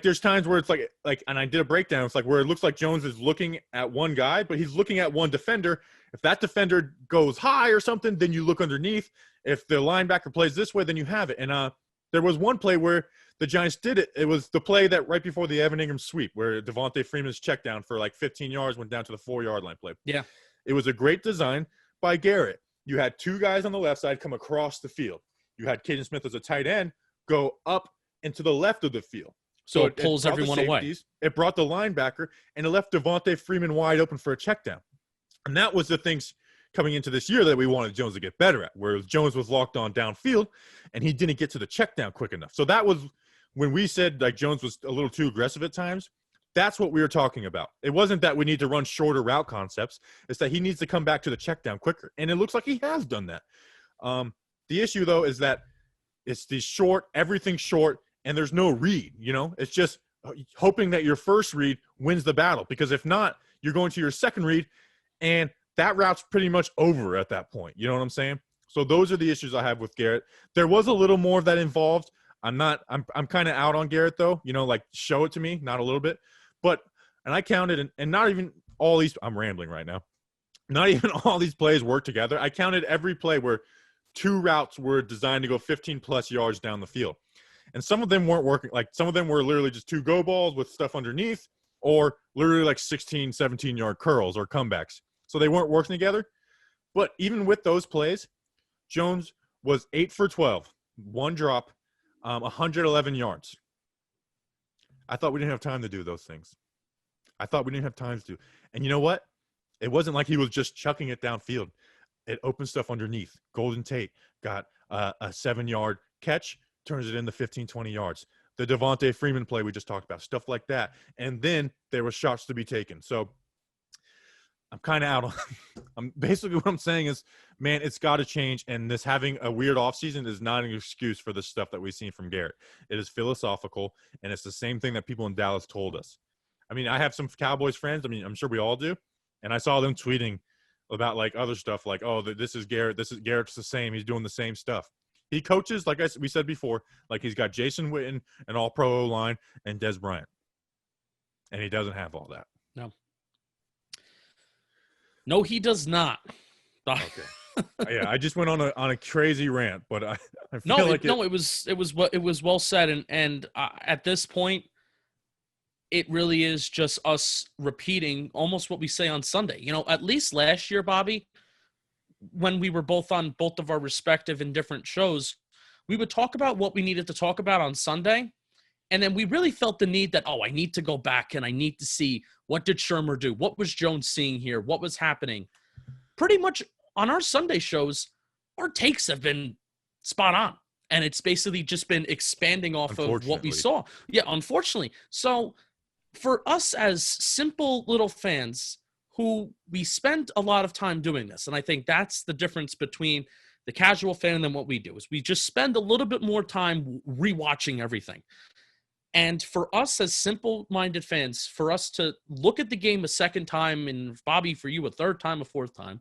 there's times where it's like, and I did a breakdown. It's like where it looks like Jones is looking at one guy, but he's looking at one defender. If that defender goes high or something, then you look underneath. If the linebacker plays this way, then you have it. And there was one play where the Giants did it. It was the play that right before the Evan Ingram sweep where Devontae Freeman's check down for like 15 yards went down to the 4-yard line play. Yeah. It was a great design by Garrett. You had 2 guys on the left side come across the field. You had Caden Smith as a tight end go up into the left of the field. So it pulls everyone away. It brought the linebacker, and it left Devontae Freeman wide open for a check down. And that was the things coming into this year that we wanted Jones to get better at, where Jones was locked on downfield, and he didn't get to the check down quick enough. So that was when we said like Jones was a little too aggressive at times. That's what we were talking about. It wasn't that we need to run shorter route concepts. It's that he needs to come back to the check down quicker. And it looks like he has done that. The issue, though, is that it's the short, everything short, and there's no read, It's just hoping that your first read wins the battle. Because if not, you're going to your second read, and that route's pretty much over at that point. You know what I'm saying? So those are the issues I have with Garrett. There was a little more of that involved. I'm kind of out on Garrett, though. Like show it to me, not a little bit. And I counted, and not even all these – I'm rambling right now. Not even all these plays work together. I counted every play where 2 routes were designed to go 15-plus yards down the field. And some of them weren't working. Like some of them were literally just 2 go balls with stuff underneath, or literally like 16, 17-yard curls or comebacks. So they weren't working together. But even with those plays, Jones was 8 for 12, 1 drop, 111 yards. I thought we didn't have time to do those things. I thought we didn't have time to do. And you know what? It wasn't like he was just chucking it downfield. It opened stuff underneath. Golden Tate got a 7-yard catch, turns it into 15, 20 yards. The Devontae Freeman play we just talked about, stuff like that. And then there were shots to be taken. So I'm kind of out on basically what I'm saying is, man, it's got to change. And this having a weird offseason is not an excuse for the stuff that we've seen from Garrett. It is philosophical, and it's the same thing that people in Dallas told us. I mean, I have some Cowboys friends. I mean, I'm sure we all do. And I saw them tweeting about like other stuff like, oh, this is Garrett. Garrett's the same. He's doing the same stuff. He coaches, like we said before, like he's got Jason Witten, an all-pro O-line, and Des Bryant. And he doesn't have all that. No, he does not. Okay. Yeah, I just went on a crazy rant, but I feel it was well said, and at this point, it really is just us repeating almost what we say on Sunday. At least last year, Bobby, when we were both on both of our respective and different shows, we would talk about what we needed to talk about on Sunday. And then we really felt the need that, I need to go back and I need to see what did Shermer do? What was Jones seeing here? What was happening? Pretty much on our Sunday shows, our takes have been spot on. And it's basically just been expanding off of what we saw. Yeah, unfortunately. So for us as simple little fans who we spend a lot of time doing this, and I think that's the difference between the casual fan and what we do, is we just spend a little bit more time rewatching everything. And for us as simple-minded fans, for us to look at the game a second time, and Bobby, for you, a third time, a fourth time,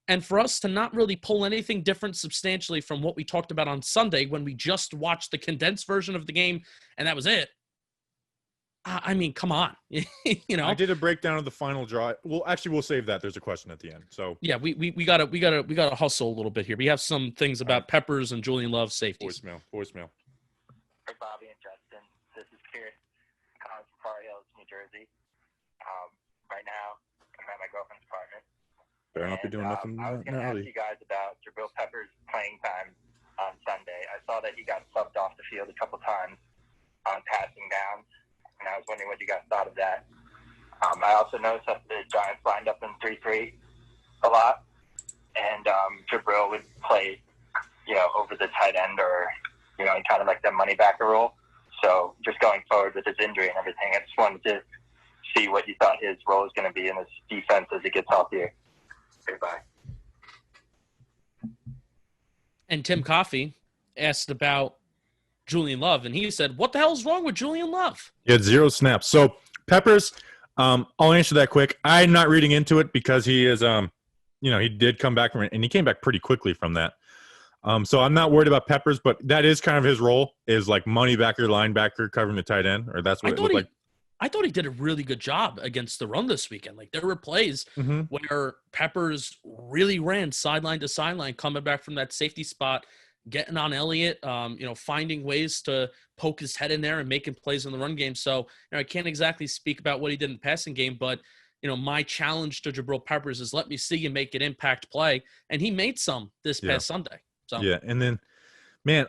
and for us to not really pull anything different substantially from what we talked about on Sunday when we just watched the condensed version of the game, and that was it. I mean, come on. You know, I did a breakdown of the final draw. Well, actually, we'll save that. There's a question at the end. So yeah, we gotta hustle a little bit here. We have some things about Peppers and Julian Love safeties. Voicemail. Hey, Bobby and Justin. This is Pierce calling from Far Hills, New Jersey. Right now, I'm at my girlfriend's apartment. Better not be doing nothing. I was going to ask you guys about Jabril Peppers' playing time on Sunday. I saw that he got subbed off the field a couple times on passing downs, and I was wondering what you guys thought of that. I also noticed that the Giants lined up in 3-3 a lot, and Jabril would play, over the tight end or, in kind of like the money backer role. So just going forward with his injury and everything, I just wanted to see what you thought his role is going to be in this defense as he gets healthier. Goodbye. And Tim Coffey asked about Julian Love, and he said, what the hell is wrong with Julian Love? He had 0 snaps. So Peppers, I'll answer that quick. I'm not reading into it because he is, he did come back and he came back pretty quickly from that. So I'm not worried about Peppers, but that is kind of his role, is like money backer, linebacker, covering the tight end, or that's what it looked like. I thought he did a really good job against the run this weekend. Like, there were plays where Peppers really ran sideline to sideline, coming back from that safety spot, getting on Elliott, finding ways to poke his head in there and making plays in the run game. So, I can't exactly speak about what he did in the passing game, but, my challenge to Jabril Peppers is let me see you make an impact play. And he made some this past Sunday. So. Yeah. And then, man,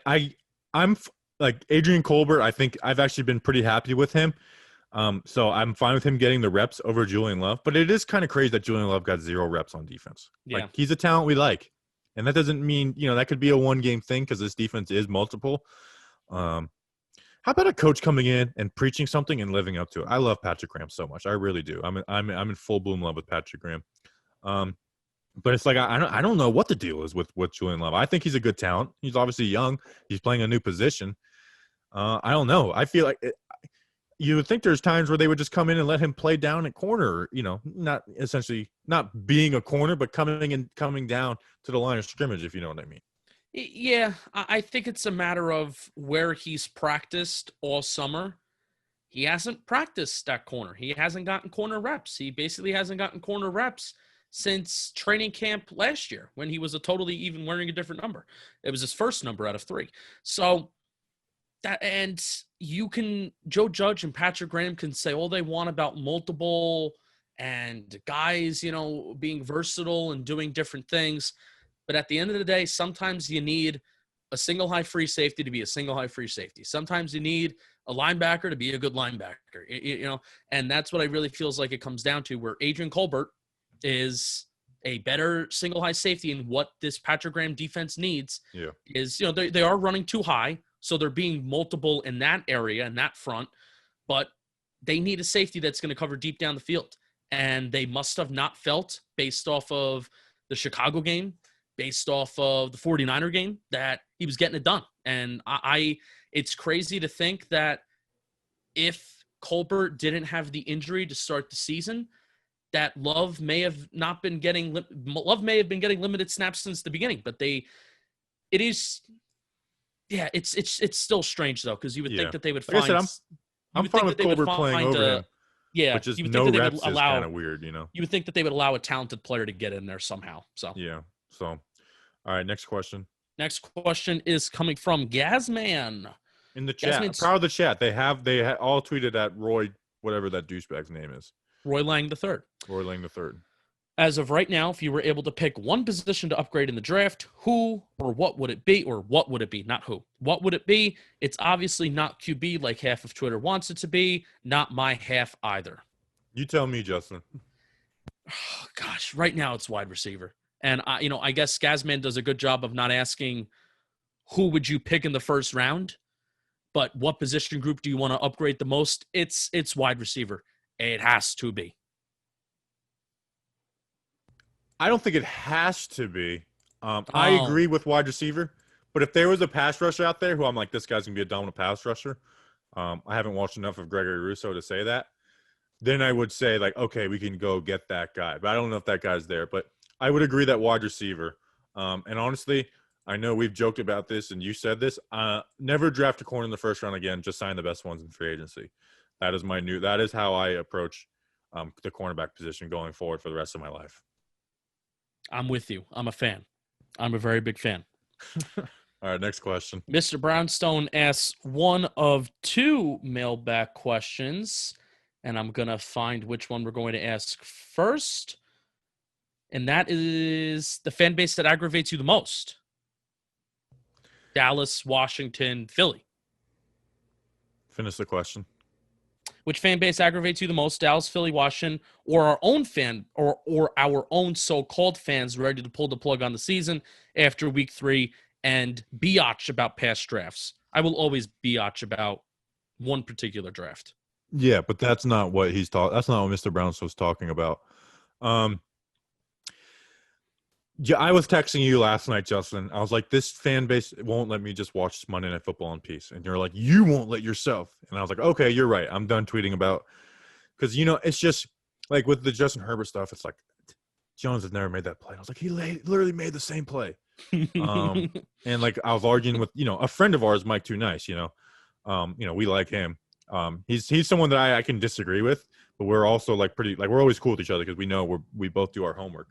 I'm like Adrian Colbert. I think I've actually been pretty happy with him. So I'm fine with him getting the reps over Julian Love, but it is kind of crazy that Julian Love got 0 reps on defense. Yeah. Like, he's a talent we like. And that doesn't mean, that could be a one-game thing because this defense is multiple. How about a coach coming in and preaching something and living up to it? I love Patrick Graham so much. I really do. I'm in full bloom love with Patrick Graham. But it's like I don't know what the deal is with Julian Love. I think he's a good talent. He's obviously young. He's playing a new position. I don't know. I feel like you would think there's times where they would just come in and let him play down at corner, not being a corner, but coming down to the line of scrimmage, if you know what I mean. Yeah, I think it's a matter of where he's practiced all summer. He hasn't practiced that corner. He hasn't gotten corner reps. He basically hasn't gotten corner reps since training camp last year when he was even wearing a different number. It was his first number out of 3. So Joe Judge and Patrick Graham can say all they want about multiple and guys, being versatile and doing different things. But at the end of the day, sometimes you need a single high free safety to be a single high free safety. Sometimes you need a linebacker to be a good linebacker, and that's what I really feels like it comes down to, where Adrian Colbert is a better single high safety, and what this Patrick Graham defense needs is, they are running too high. So they're being multiple in that area, in that front, but they need a safety that's going to cover deep down the field. And they must have not felt, based off of the Chicago game, based off of the 49er game, that he was getting it done. And it's crazy to think that if Colbert didn't have the injury to start the season, that Love may have been getting limited snaps since the beginning. But it's still strange though, because you would think that they would find. Like I said, I'm fine with Colbert playing over him. Yeah, but just no reps is kind of weird, You would think that they would allow a talented player to get in there somehow. So yeah. So, all right, next question. Next question is coming from Gazman in the chat. I'm proud of the chat. They all tweeted at Roy, whatever that douchebag's name is. Roy Lang III. Roy Lang III. As of right now, if you were able to pick one position to upgrade in the draft, who or what would it be? Or what would it be? Not who. What would it be? It's obviously not QB like half of Twitter wants it to be. Not my half either. You tell me, Justin. Oh, gosh, right now it's wide receiver. And, I guess Gazman does a good job of not asking who would you pick in the first round. But what position group do you want to upgrade the most? It's wide receiver. It has to be. I don't think it has to be. I Oh, agree with wide receiver, but if there was a pass rusher out there who I'm like, this guy's gonna be a dominant pass rusher, I haven't watched enough of Gregory Rousseau to say that. Then I would say like, okay, we can go get that guy. But I don't know if that guy's there. But I would agree that wide receiver. And honestly, I know we've joked about this, and you said this. Never draft a corner in the first round again. Just sign the best ones in free agency. That is how I approach the cornerback position going forward for the rest of my life. I'm with you. I'm a fan. I'm a very big fan. All right, next question. Mr. Brownstone asks one of two mailbag questions, and I'm going to find which one we're going to ask first. And that is the fan base that aggravates you the most. Dallas, Washington, Philly. Finish the question. Which fan base aggravates you the most? Dallas, Philly, Washington, or our own fan, or our own so-called fans ready to pull the plug on the season after week 3 and biatch about past drafts? I will always biatch about one particular draft. Yeah, but that's not what he's talking. That's not what Mr. Brownstone's talking about. Yeah, I was texting you last night, Justin. I was like, this fan base won't let me just watch Monday Night Football in peace. And you're like, you won't let yourself. And I was like, okay, you're right. I'm done tweeting about – because, it's just like with the Justin Herbert stuff, it's like Jones has never made that play. I was like, he literally made the same play. And like I was arguing with, a friend of ours, Mike Too Nice, we like him. He's someone that I can disagree with, but we're also like we're always cool with each other because we know we both do our homework.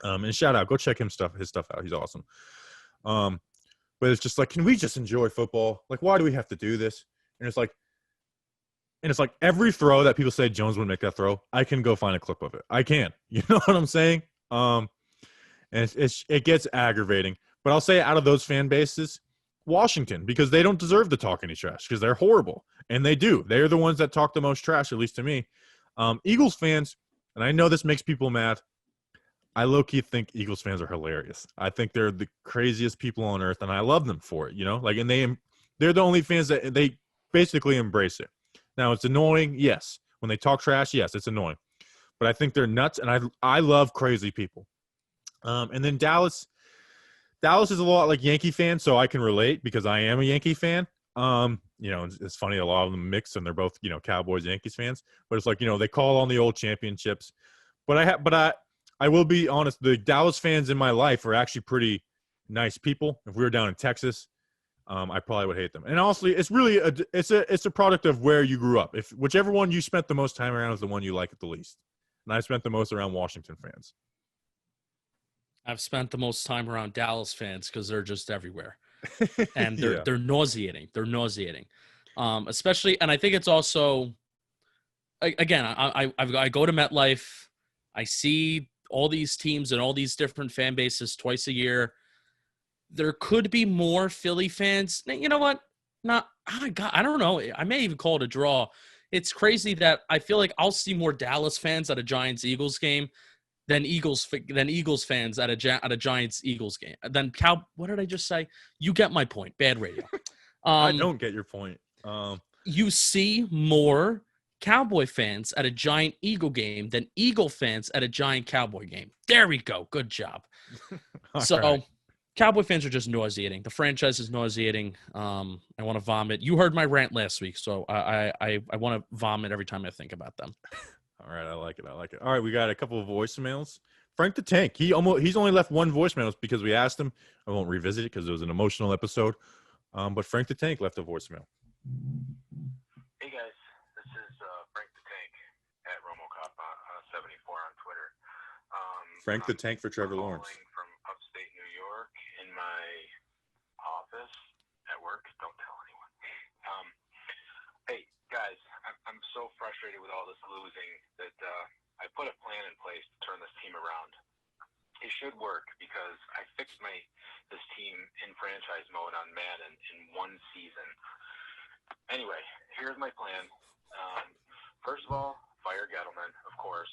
And shout out, go check his stuff out. He's awesome. But it's just like, can we just enjoy football? Like, why do we have to do this? And it's like every throw that people say Jones would make that throw, I can go find a clip of it. I can. You know what I'm saying? And it gets aggravating. But I'll say out of those fan bases, Washington, because they don't deserve to talk any trash because they're horrible. And they do. They're the ones that talk the most trash, at least to me. Eagles fans, and I know this makes people mad, I low-key think Eagles fans are hilarious. I think they're the craziest people on earth, and I love them for it, and they're the only fans that they basically embrace it. Now, it's annoying, yes. When they talk trash, yes, it's annoying. But I think they're nuts, and I love crazy people. And then Dallas is a lot like Yankee fans, so I can relate because I am a Yankee fan. It's funny, a lot of them mix, and they're both, Cowboys, Yankees fans. But it's like, they call on the old championships. But I will be honest, the Dallas fans in my life are actually pretty nice people. If we were down in Texas, I probably would hate them. And honestly, it's really it's a product of where you grew up. If whichever one you spent the most time around is the one you like at the least. And I spent the most around Washington fans. I've spent the most time around Dallas fans because they're just everywhere. And they're nauseating. They're nauseating. Especially, and I think it's also, again, I go to MetLife. I see all these teams and all these different fan bases twice a year. There could be more Philly fans. You know what? I don't know. I may even call it a draw. It's crazy that I feel like I'll see more Dallas fans at a Giants-Eagles game than Eagles fans at a Giants-Eagles game. What did I just say? You get my point. Bad radio. I don't get your point. You see more Cowboy fans at a Giant Eagle game than Eagle fans at a Giant Cowboy game. There we go. Good job. Right. Cowboy fans are just nauseating. The franchise is nauseating. I want to vomit. You heard my rant last week, so I want to vomit every time I think about them. All right, I like it. All right, we got a couple of voicemails. Frank the Tank, he's only left one voicemail because we asked him. I won't revisit it because it was an emotional episode. But Frank the Tank left a voicemail. Hey guys, this is Frank the Tank at RomoCop 74 on Twitter. Frank the Tank for Trevor Lawrence. From upstate New York in my office at work. Don't tell anyone. Hey guys, I'm so frustrated with all this losing that I put a plan in place to turn this team around. It should work because I fixed this team in franchise mode on Madden in one season. Anyway, here's my plan. First of all, fire Gettleman, of course,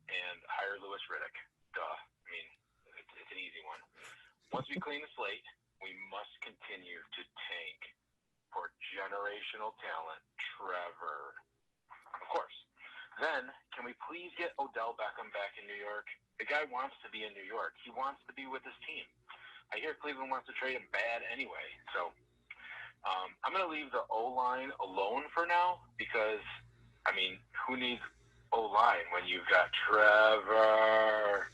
and hire Louis Riddick. Duh. I mean, it's an easy one. Once we clean the slate, we must continue to tank for generational talent, Trevor. Of course. Then, can we please get Odell Beckham back in New York? The guy wants to be in New York. He wants to be with his team. I hear Cleveland wants to trade him bad anyway. So, I'm going to leave the O-line alone for now because, I mean, who needs O-line when you've got Trevor?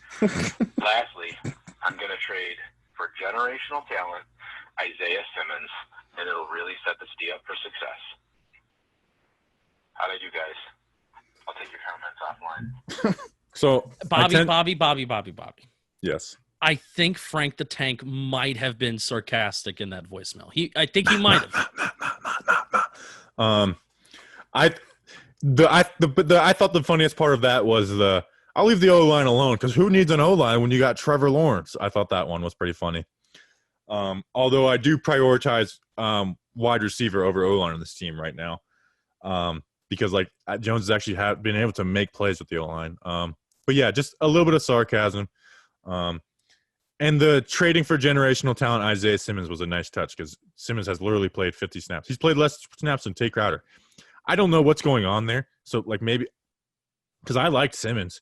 Lastly, I'm going to trade for generational talent, Isaiah Simmons, and it'll really set this D up for success. How did you guys? I'll take your comments offline. So Bobby. Yes. I think Frank the Tank might have been sarcastic in that voicemail. I think he might have. I thought the funniest part of that was I'll leave the O-line alone because who needs an O-line when you got Trevor Lawrence? I thought that one was pretty funny. Although I do prioritize wide receiver over O-line on this team right now because like Jones has actually been able to make plays with the O-line. But yeah, just a little bit of sarcasm. And the trading for generational talent, Isaiah Simmons, was a nice touch because Simmons has literally played 50 snaps. He's played less snaps than Tay Crowder. I don't know what's going on there. So, like, maybe – because I liked Simmons.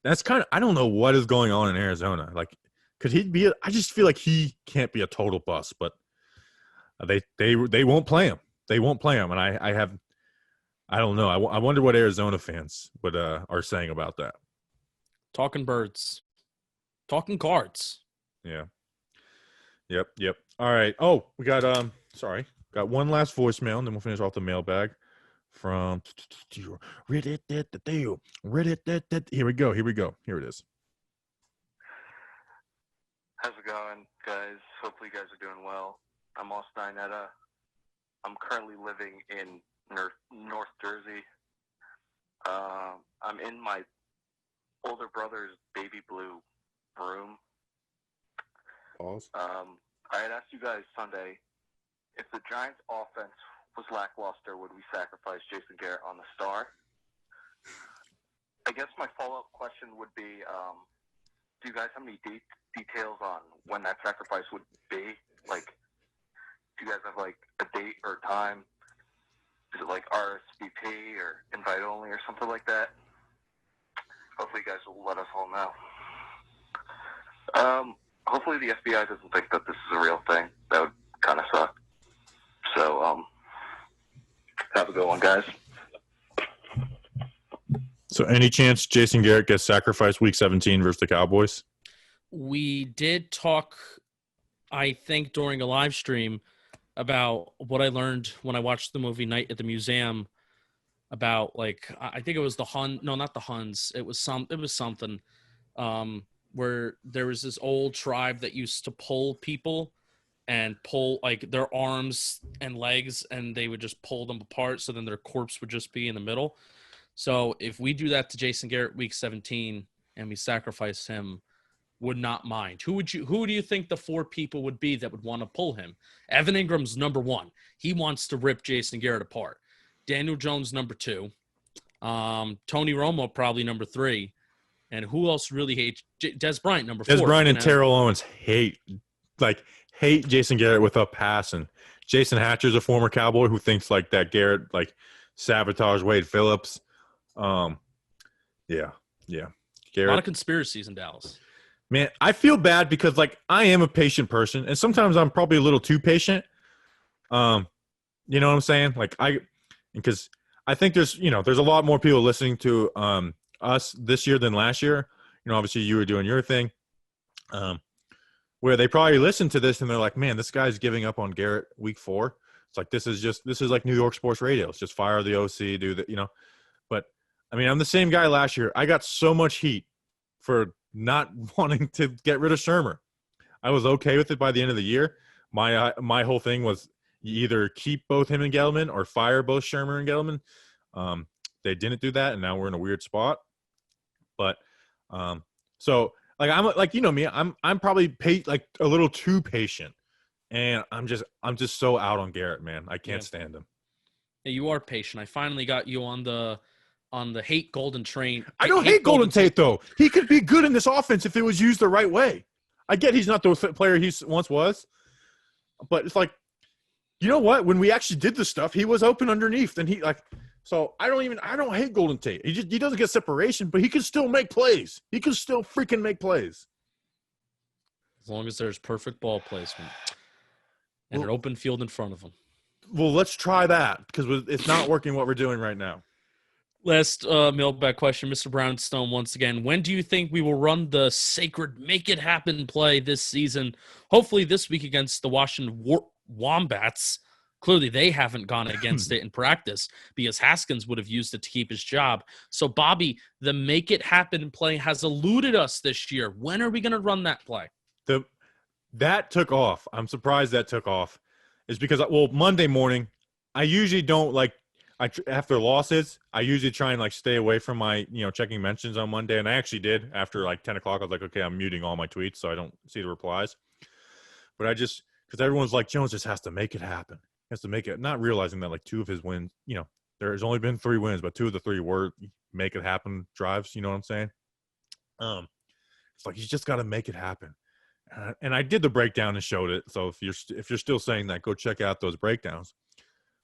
That's kind of – I don't know what is going on in Arizona. Like, could he be – I just feel like he can't be a total bust, but they won't play him. They won't play him. And I don't know. I wonder what Arizona fans are saying about that. Talking birds. Talking cards. Yeah. Yep. All right. Oh, we got got one last voicemail, and then we'll finish off the mailbag from Reddit. Here we go. Here it is. How's it going, guys? Hopefully you guys are doing well. I'm Austin Inetta. I'm currently living in North Jersey. I'm in my older brother's baby blue room. Pause. I had asked you guys Sunday if the Giants' offense was lackluster, would we sacrifice Jason Garrett on the star? I guess my follow-up question would be, do you guys have any details on when that sacrifice would be? Like, do you guys have, like, a date or time? Is it, like, RSVP or invite only or something like that? Hopefully you guys will let us all know. Hopefully the FBI doesn't think that this is a real thing. That would kind of suck. So, have a good one, guys. So any chance Jason Garrett gets sacrificed week 17 versus the Cowboys? We did talk, I think, during a live stream about what I learned when I watched the movie Night at the Museum about, like, I think it was the Hun. No, not the Huns. It was something where there was this old tribe that used to pull people and pull, like, their arms and legs, and they would just pull them apart, so then their corpse would just be in the middle. So if we do that to Jason Garrett week 17 and we sacrifice him, would not mind. Who do you think the 4 people would be that would want to pull him? Evan Ingram's number 1. He wants to rip Jason Garrett apart. Daniel Jones number 2. Tony Romo probably number 3. And who else really hates Des Bryant number 4? Des Bryant and Terrell Owens hate Jason Garrett with a passion. Jason Hatcher's a former Cowboy who thinks like that Garrett like sabotaged Wade Phillips. Yeah. Garrett. A lot of conspiracies in Dallas. Man, I feel bad because like I am a patient person, and sometimes I'm probably a little too patient. You know what I'm saying? Like because I think there's a lot more people listening to us this year than last year. Obviously you were doing your thing, where they probably listen to this and they're like, man, this guy's giving up on Garrett week 4. It's like this is like New York sports radio. It's just fire the OC, do that, But I mean, I'm the same guy last year. I got so much heat for not wanting to get rid of Shermer. I was okay with it by the end of the year. My whole thing was you either keep both him and Gettleman or fire both Shermer and Gettleman. They didn't do that, and now we're in a weird spot. But so like I'm like me, I'm probably like a little too patient, and I'm just so out on Garrett, man. I can't stand him. Yeah, you are patient. I finally got you on the hate Golden train. I don't hate Golden Tate, though. He could be good in this offense if it was used the right way. I get he's not the player he once was, but it's like, You know what? When we actually did the stuff, he was open underneath, and he like. So I don't hate Golden Tate. He doesn't get separation, but he can still make plays. He can still freaking make plays. As long as there's perfect ball placement and an open field in front of him. Well, let's try that because it's not working what we're doing right now. Last mailbag question, Mr. Brownstone, once again. When do you think we will run the sacred make it happen play this season? Hopefully this week against the Washington Wombats. Clearly they haven't gone against it in practice because Haskins would have used it to keep his job. So, Bobby, the make it happen play has eluded us this year. When are we going to run that play? That took off. I'm surprised that took off. It's because, well, Monday morning, I usually don't after losses, I usually try and stay away from my, checking mentions on Monday. And I actually did after 10 o'clock. I was like, okay, I'm muting all my tweets so I don't see the replies. But because everyone's like, Jones just has to make it happen. He has to make it, not realizing that two of his wins, there's only been 3 wins, but 2 of the 3 were make it happen drives. You know what I'm saying? It's like, he's just got to make it happen. And I did the breakdown and showed it. So if you're still saying that, go check out those breakdowns.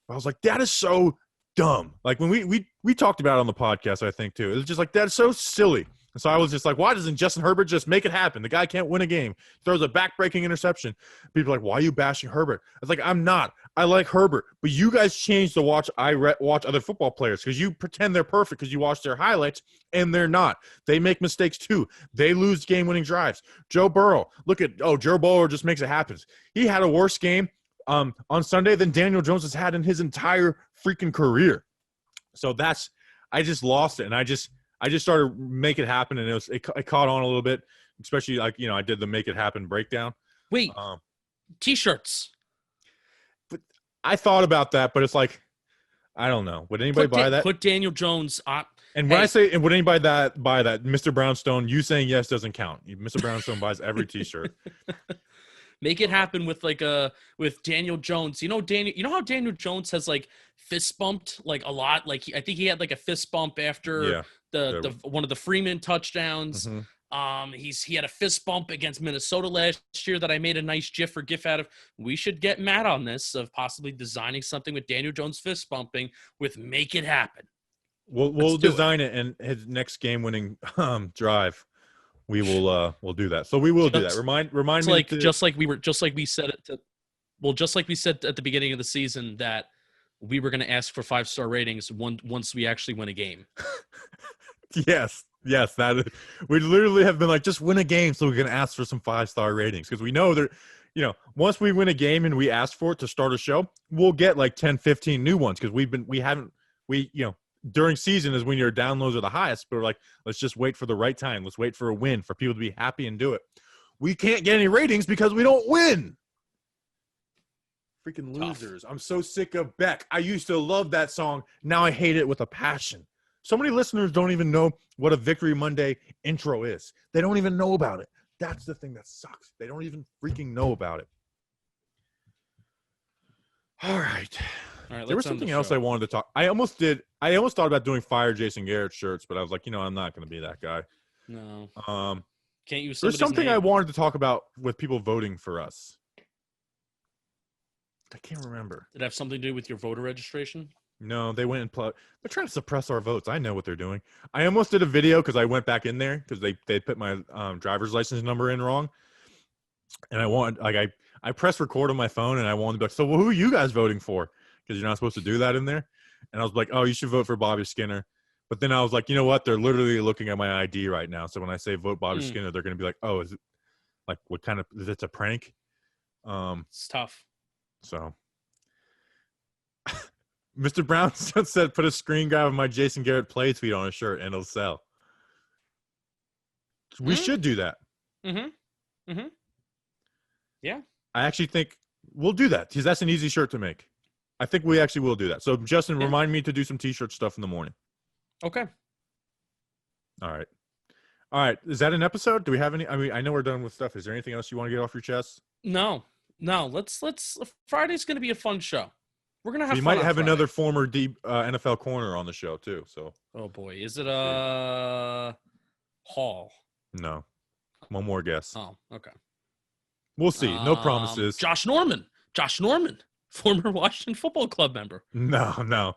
But I was like, that is so dumb. Like when we talked about it on the podcast, I think too. It was just like, that's so silly. And so I was just like, why doesn't Justin Herbert just make it happen? The guy can't win a game. Throws a back-breaking interception. People are like, why are you bashing Herbert? I was like, I'm not. I like Herbert. But you guys changed the watch. Watch other football players because you pretend they're perfect because you watch their highlights, and they're not. They make mistakes too. They lose game-winning drives. Joe Burrow. Joe Burrow just makes it happen. He had a worse game on Sunday than Daniel Jones has had in his entire freaking career. So I just lost it, and I just started make it happen, and it caught on a little bit, especially I did the make it happen breakdown. Wait, T-shirts. But I thought about that, but it's like, I don't know. Would anybody buy that? Put Daniel Jones on. And when I say, and would anybody buy that? Mr. Brownstone, you saying yes doesn't count. Mr. Brownstone buys every T-shirt. Make it happen with with Daniel Jones. You know how Daniel Jones has fist bumped a lot. I think he had a fist bump after the one of the Freeman touchdowns. Mm-hmm. He had a fist bump against Minnesota last year that I made a nice GIF or GIF out of. We should get Matt on this of possibly designing something with Daniel Jones fist bumping with make it happen. We'll design it, and his next game-winning drive. We'll do that. So we will do that. Remind me. Just like we said at the beginning of the season that we were going to ask for 5-star ratings once we actually win a game. Yes, that is, we literally have been just win a game so we can ask for some 5-star ratings because we know that once we win a game and we ask for it to start a show, we'll get 10, 15 new ones because during season is when your downloads are the highest, but we're let's just wait for the right time. Let's wait for a win for people to be happy and do it. We can't get any ratings because we don't win. Freaking losers. I'm so sick of Beck. I used to love that song. Now I hate it with a passion. So many listeners don't even know what a Victory Monday intro is. They don't even know about it. That's the thing that sucks. They don't even freaking know about it. All right. There was something else I wanted to talk. I almost thought about doing Fire Jason Garrett shirts, but I was like, I'm not going to be that guy. No. Can't use there's something name. I wanted to talk about with people voting for us. I can't remember. Did it have something to do with your voter registration? No, they went and they're trying to suppress our votes. I know what they're doing. I almost did a video because I went back in there because they put my driver's license number in wrong. And I pressed record on my phone and I wanted to be like, so who are you guys voting for? Because you're not supposed to do that in there. And I was like, oh, you should vote for Bobby Skinner. But then I was like, you know what? They're literally looking at my ID right now. So when I say vote Bobby Skinner, they're going to be like, oh, is it what kind of, is it a prank? It's tough. So Mr. Brown said, put a screen grab of my Jason Garrett play tweet on a shirt and it'll sell. We should do that. Mm-hmm. Mm-hmm. Yeah. I actually think we'll do that because that's an easy shirt to make. I think we actually will do that. So, Justin, remind me to do some T-shirt stuff in the morning. Okay. All right. Is that an episode? Do we have any? I mean, I know we're done with stuff. Is there anything else you want to get off your chest? No. Let's. Friday's going to be a fun show. We're going to have We fun might have Friday. another former NFL corner on the show, too. So. Oh, boy. Is it Hall? No. One more guess. Oh, okay. We'll see. No promises. Josh Norman. Former Washington Football Club member. No.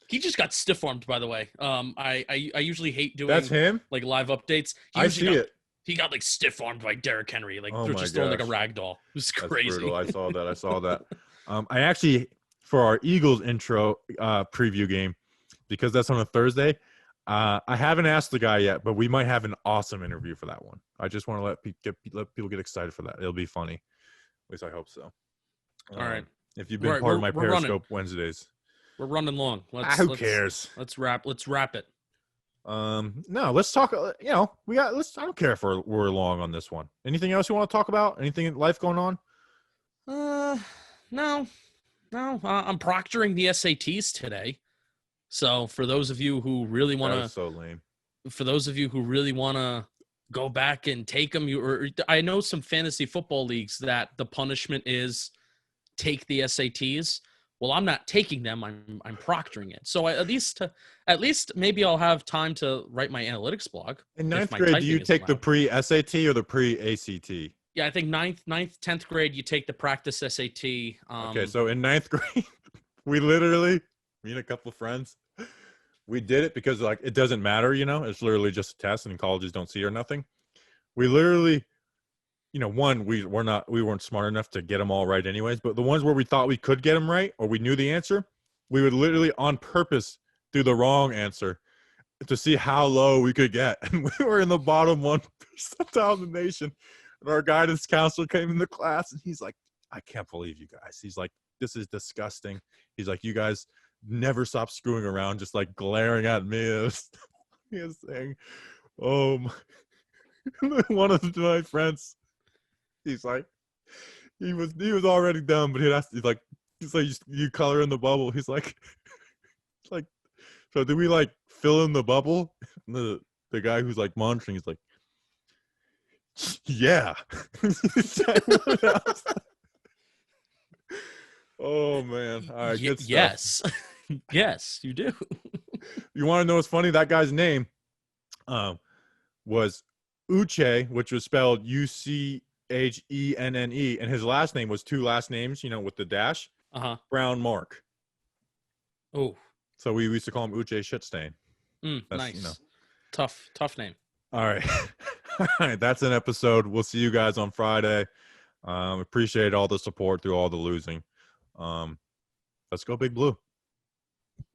He just got stiff-armed, by the way. I usually hate doing That's him. like live updates. I see it. He got like stiff-armed by Derrick Henry. Like Oh they're my just throwing like a gosh. rag doll. It was That's crazy. brutal. I saw that. I actually, for our Eagles intro preview game, because that's on a Thursday, I haven't asked the guy yet, but we might have an awesome interview for that one. I just want to let people get excited for that. It'll be funny. At least I hope so. All right. If you've been Right, part of my we're Periscope running. Wednesdays. We're running long. Who cares? Let's wrap it. No, let's talk. I don't care if we're long on this one. Anything else you want to talk about? Anything in life going on? No. I'm proctoring the SATs today. So for those of you who really want That is to, so lame. for those of you who really want to go back and take them, I know some fantasy football leagues that the punishment is take the SATs. Well, I'm not taking them. I'm proctoring it. So at least maybe I'll have time to write my analytics blog. In if ninth my grade, do typing you is take the allowed. pre-SAT or the pre-ACT? Yeah, I think ninth, 10th grade, you take the practice SAT. Okay, so in ninth grade, we literally, me and a couple of friends, we did it because like it doesn't matter, it's literally just a test, and colleges don't see or nothing. We literally, we weren't smart enough to get them all right anyways, but the ones where we thought we could get them right or we knew the answer, we would literally on purpose do the wrong answer to see how low we could get. And we were in the bottom 1% of the nation. And our guidance counselor came in the class and he's like, I can't believe you guys. He's like, this is disgusting. He's like, you guys never stop screwing around, just like glaring at me. He was saying, one of my friends, he's like, he was already done, but he's like, you color in the bubble. He's like, so do we like fill in the bubble? And the guy who's like monitoring, he's like, yeah. Oh man! All right, good stuff. Yes, yes, you do. You want to know what's funny? That guy's name was Uche, which was spelled Uchenne, and his last name was two last names, with the dash. Brown Mark. Oh, so we used to call him Uche Shitstain. Nice. Tough name. All right. All right, that's an episode. We'll see you guys on Friday. Appreciate all the support through all the losing. Let's go Big Blue.